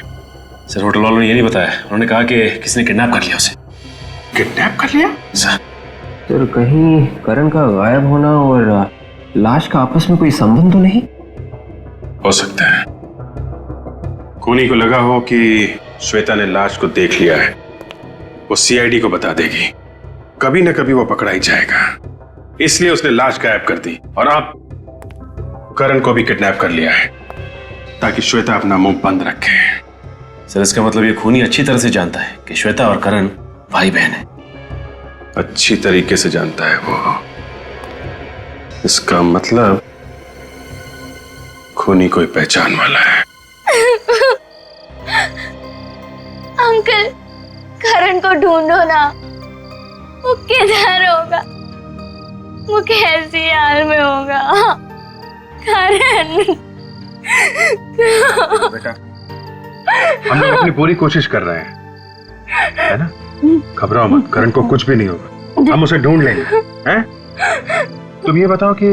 सर होटल वालों ने ये नहीं बताया, उन्होंने कहा कि किसी ने किडनैप कर लिया उसे। किडनैप कर लिया? सर कहीं करण का गायब होना और लाश का आपस में कोई संबंध तो नहीं? हो सकता है खूनी को लगा हो कि श्वेता ने लाश को देख लिया है, वो सीआईडी को बता देगी, कभी ना कभी वो पकड़ा ही जाएगा, इसलिए उसने लाश गायब कर दी और अब करण को भी किडनैप कर लिया है ताकि श्वेता अपना मुंह बंद रखे। सर इसका मतलब ये खूनी अच्छी तरह से जानता है कि श्वेता और करण भाई बहन है। अच्छी तरीके से जानता है वो। इसका मतलब खूनी कोई पहचान वाला है। अंकल, करण को ढूंढो ना, वो किधर होगा, वो कैसी हाल में होगा। करण बेटा, हम लोग अपनी पूरी कोशिश कर रहे हैं, है ना? घबराओ मत, करण को कुछ भी नहीं होगा, हम उसे ढूंढ लेंगे, हैं? तुम ये बताओ कि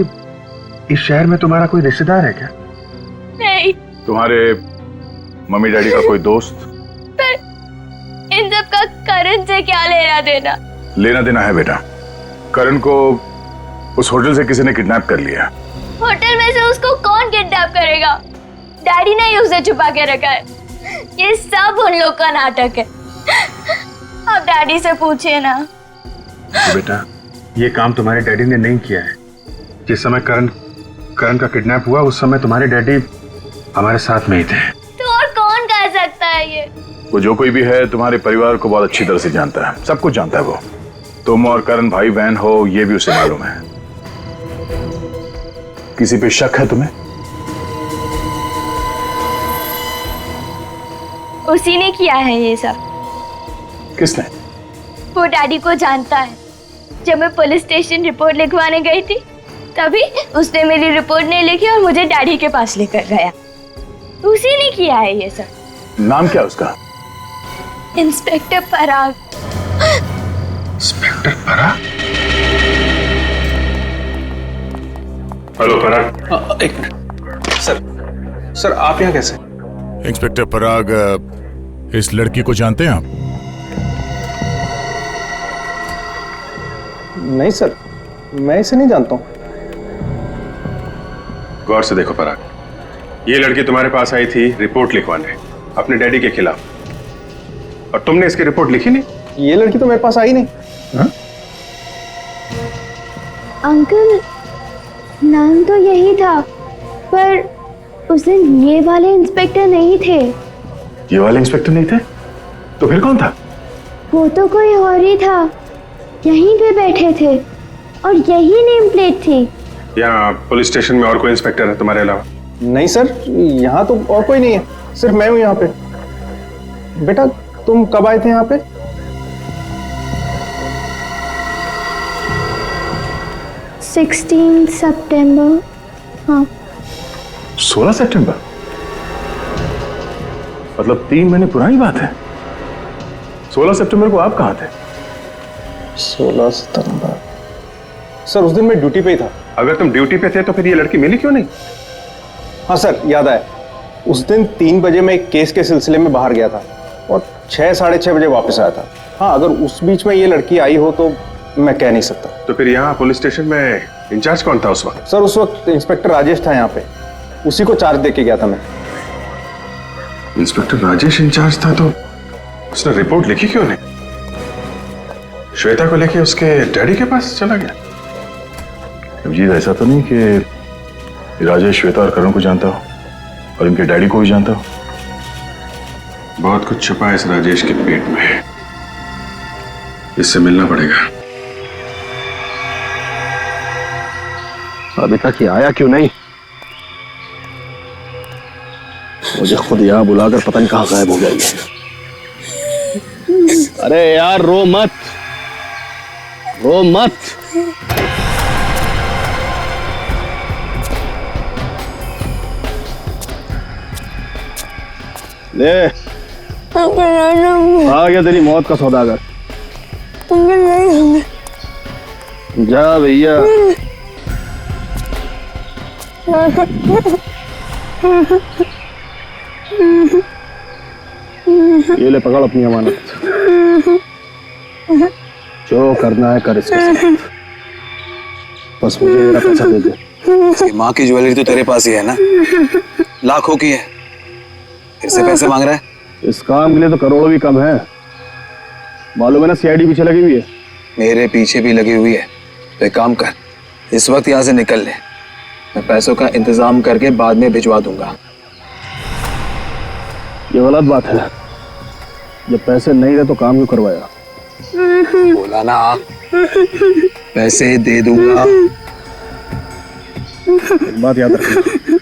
इस शहर में तुम्हारा कोई रिश्तेदार है क्या? नहीं। तुम्हारे मम्मी डैडी का कोई दोस्त? पर इन सब का करण से क्या लेना देना? लेना देना है बेटा। करण को उस होटल से किसी ने किडनैप कर लिया। होटल में से उसको कौन किडनैप करेगा? डैडी ने ही उसे छुपा के रखा है। ये सब उन लोग का नाटक है। आप डैडी से पूछिए ना। तो बेटा, ये काम तुम्हारे डैडी ने नहीं किया है। जिस समय करण का किडनैप हुआ उस समय तुम्हारे डैडी हमारे साथ में ही थे। तो और कौन कह सकता है ये? वो जो कोई भी है तुम्हारे परिवार को बहुत अच्छी तरह से जानता है, सब कुछ जानता है वो। तुम और करण भाई बहन हो ये भी उसे मालूम है। किसी पे शक है तुम्हें? उसी ने किया है ये सब। किसने? वो डैडी को जानता है। जब मैं पुलिस स्टेशन रिपोर्ट लिखवाने गई थी तभी उसने मेरी रिपोर्ट नहीं लिखी और मुझे डैडी के पास लेकर गया। उसी ने किया है ये सब। नाम क्या उसका? इंस्पेक्टर पराग। इंस्पेक्टर पराग? हेलो पराग। एक मिनट सर आप यहाँ कैसे? इंस्पेक्टर पराग, इस लड़की को जानते हैं आप? नहीं सर, मैं इसे नहीं जानता हूँ। गौर से देखो पराग, ये लड़की तुम्हारे पास आई थी रिपोर्ट लिखवाने अपने डैडी के खिलाफ, और तुमने इसकी रिपोर्ट लिखी नहीं। ये लड़की तो मेरे पास आई नहीं। हा? अंकल, नाम तो यही था पर उस दिन ये वाले इंस्पेक्टर नहीं थे। ये वाले इंस्पेक्टर नहीं थे? तो फिर कौन था? वो तो कोई और ही था, यहीं पे बैठे थे और यही नेम प्लेट थी। यहाँ पुलिस स्टेशन में और कोई इंस्पेक्टर है तुम्हारे अलावा? नहीं सर, यहाँ तो और कोई नहीं है, सिर्फ मैं हूँ यहाँ पे। बेटा तुम कब आए थे यहाँ पे? 16 सितंबर। हाँ 16 सितंबर? मतलब 3 महीने पुरानी बात है। 16 सितंबर को आप कहाँ थे? 16 सितंबर सर, उस दिन मैं ड्यूटी पे ही था। अगर तुम ड्यूटी पे थे तो फिर ये लड़की मिली क्यों नहीं? हाँ सर, याद आया। उस दिन 3 बजे मैं एक केस के सिलसिले में बाहर गया था और 6 साढ़े 6 बजे वापस आया था। हाँ, अगर उस बीच में ये लड़की आई हो तो मैं कह नहीं सकता। तो फिर यहाँ पुलिस स्टेशन में इंचार्ज कौन था उस वक्त? सर उस वक्त इंस्पेक्टर राजेश था यहाँ पे, उसी को चार्ज देके गया था मैं। इंस्पेक्टर राजेश इंचार्ज था तो उसने रिपोर्ट लिखी क्यों नहीं? श्वेता को लेके उसके डैडी के पास चला गया? जी ऐसा तो नहीं कि राजेश श्वेता और करण को जानता हो और इनके डैडी को भी जानता हो? बहुत कुछ छुपा है इस राजेश के पेट में, इससे मिलना पड़ेगा। अभी तक ये आया क्यों नहीं? मुझे खुद यहाँ बुलाकर पता नहीं कहाँ गायब हो गया ये। अरे यार रो मत, रो मत। ले आ गया तेरी मौत का सौदागर। जा भैया। ये ले पकड़ अपनी अमानत, जो करना है कर इसके साथ, बस मुझे मेरा पैसा दे दे। माँ की ज्वेलरी तो तेरे पास ही है ना, लाखों की है, फिर से पैसे मांग रहा है? इस काम के लिए तो करोड़ों भी कम है, मालूम है ना। सीआईडी पीछे लगी हुई है। मेरे पीछे भी लगी हुई है, तो एक काम कर, इस वक्त यहाँ से निकल ले, मैं पैसों का इंतजाम करके बाद में भिजवा दूंगा। ये गलत बात है, जब पैसे नहीं रहे तो काम क्यों करवाया? बोला ना, पैसे दे दूंगा। एक बात याद रखना,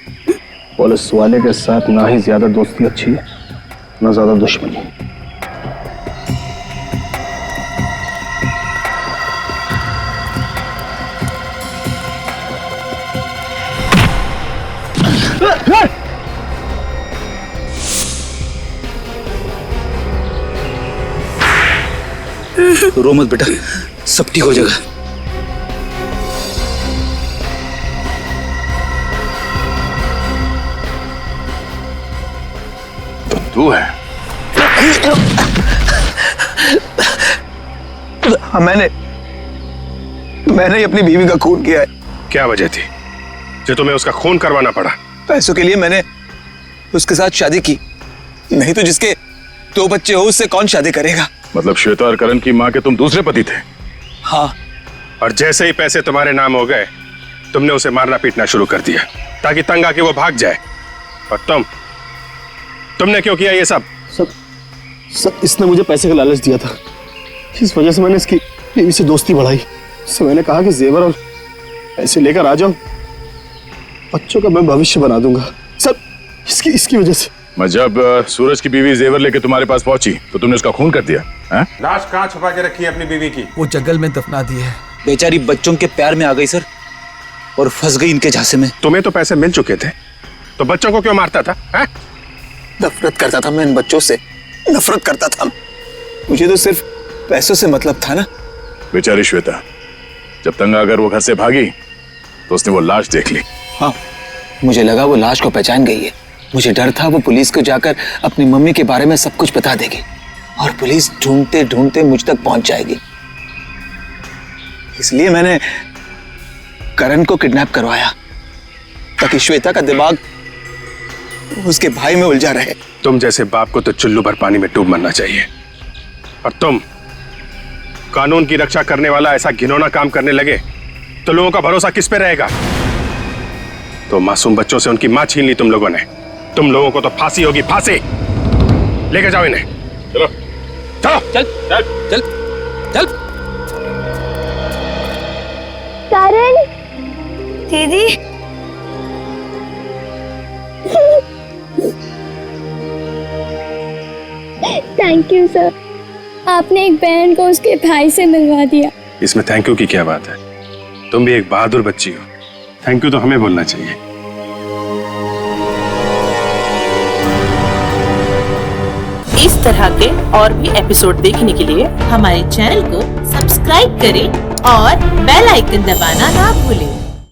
पुलिस वाले के साथ ना ही ज्यादा दोस्ती अच्छी है, ना ज्यादा दुश्मनी। रो मत बेटा, सब ठीक हो जाएगा। तो तू है? हाँ, मैंने ही अपनी बीवी का खून किया है। क्या वजह थी जो तुम्हें उसका खून करवाना पड़ा? पैसों के लिए मैंने उसके साथ शादी की, नहीं तो जिसके 2 बच्चे हो उससे कौन शादी करेगा? मतलब श्वेता और करण की माँ के तुम दूसरे पति थे? हाँ। और जैसे ही पैसे तुम्हारे नाम हो गए, तुमने उसे मारना पीटना शुरू कर दिया ताकि तंग आके वो भाग जाए। और तुमने क्यों किया ये सब? सब इसने मुझे पैसे का लालच दिया था, इस वजह से मैंने इसकी बीवी से दोस्ती बढ़ाई। उससे मैंने कहा कि जेवर और पैसे लेकर आ जाओ, बच्चों का मैं भविष्य बना दूंगा। सब इसकी वजह से। मैं जब सूरज की बीवी जेवर लेके तुम्हारे पास पहुंची तो तुमने उसका खून कर दिया है? लाश कहाँ छुपा के रखी है अपनी बीवी की? वो जंगल में दफना दी है। बेचारी बच्चों के प्यार में आ गई सर, और फंस गई इनके झांसे में। तुम्हें तो पैसे मिल चुके थे, तो बच्चों को क्यों मारता था? नफरत करता था मैं इन बच्चों से, नफरत करता था। मुझे तो सिर्फ पैसों से मतलब था ना। बेचारी श्वेता, जब तंग आकर वो घर से भागी तो उसने वो लाश देख ली। हाँ, मुझे लगा वो लाश को पहचान गई है। मुझे डर था वो पुलिस को जाकर अपनी मम्मी के बारे में सब कुछ बता देगी और पुलिस ढूंढते ढूंढते मुझ तक पहुंच जाएगी। इसलिए मैंने करण को किडनैप करवाया ताकि श्वेता का दिमाग उसके भाई में उलझा रहे। तुम जैसे बाप को तो चुल्लू भर पानी में डूब मरना चाहिए, और तुम कानून की रक्षा करने वाला ऐसा घिनौना काम करने लगे तो लोगों का भरोसा किस पे रहेगा? तो मासूम बच्चों से उनकी मां छीन ली तुम लोगों ने। तुम लोगों को तो फांसी होगी, फांसी। लेके जाओ इन्हें। चलो चलो चल चल चल चल। करण दीदी थैंक यू सर, आपने एक बहन को उसके भाई से मिलवा दिया। इसमें थैंक यू की क्या बात है? तुम भी एक बहादुर बच्ची हो, थैंक यू तो हमें बोलना चाहिए। इस तरह के और भी एपिसोड देखने के लिए हमारे चैनल को सब्सक्राइब करें और बेल आइकन दबाना ना भूलें।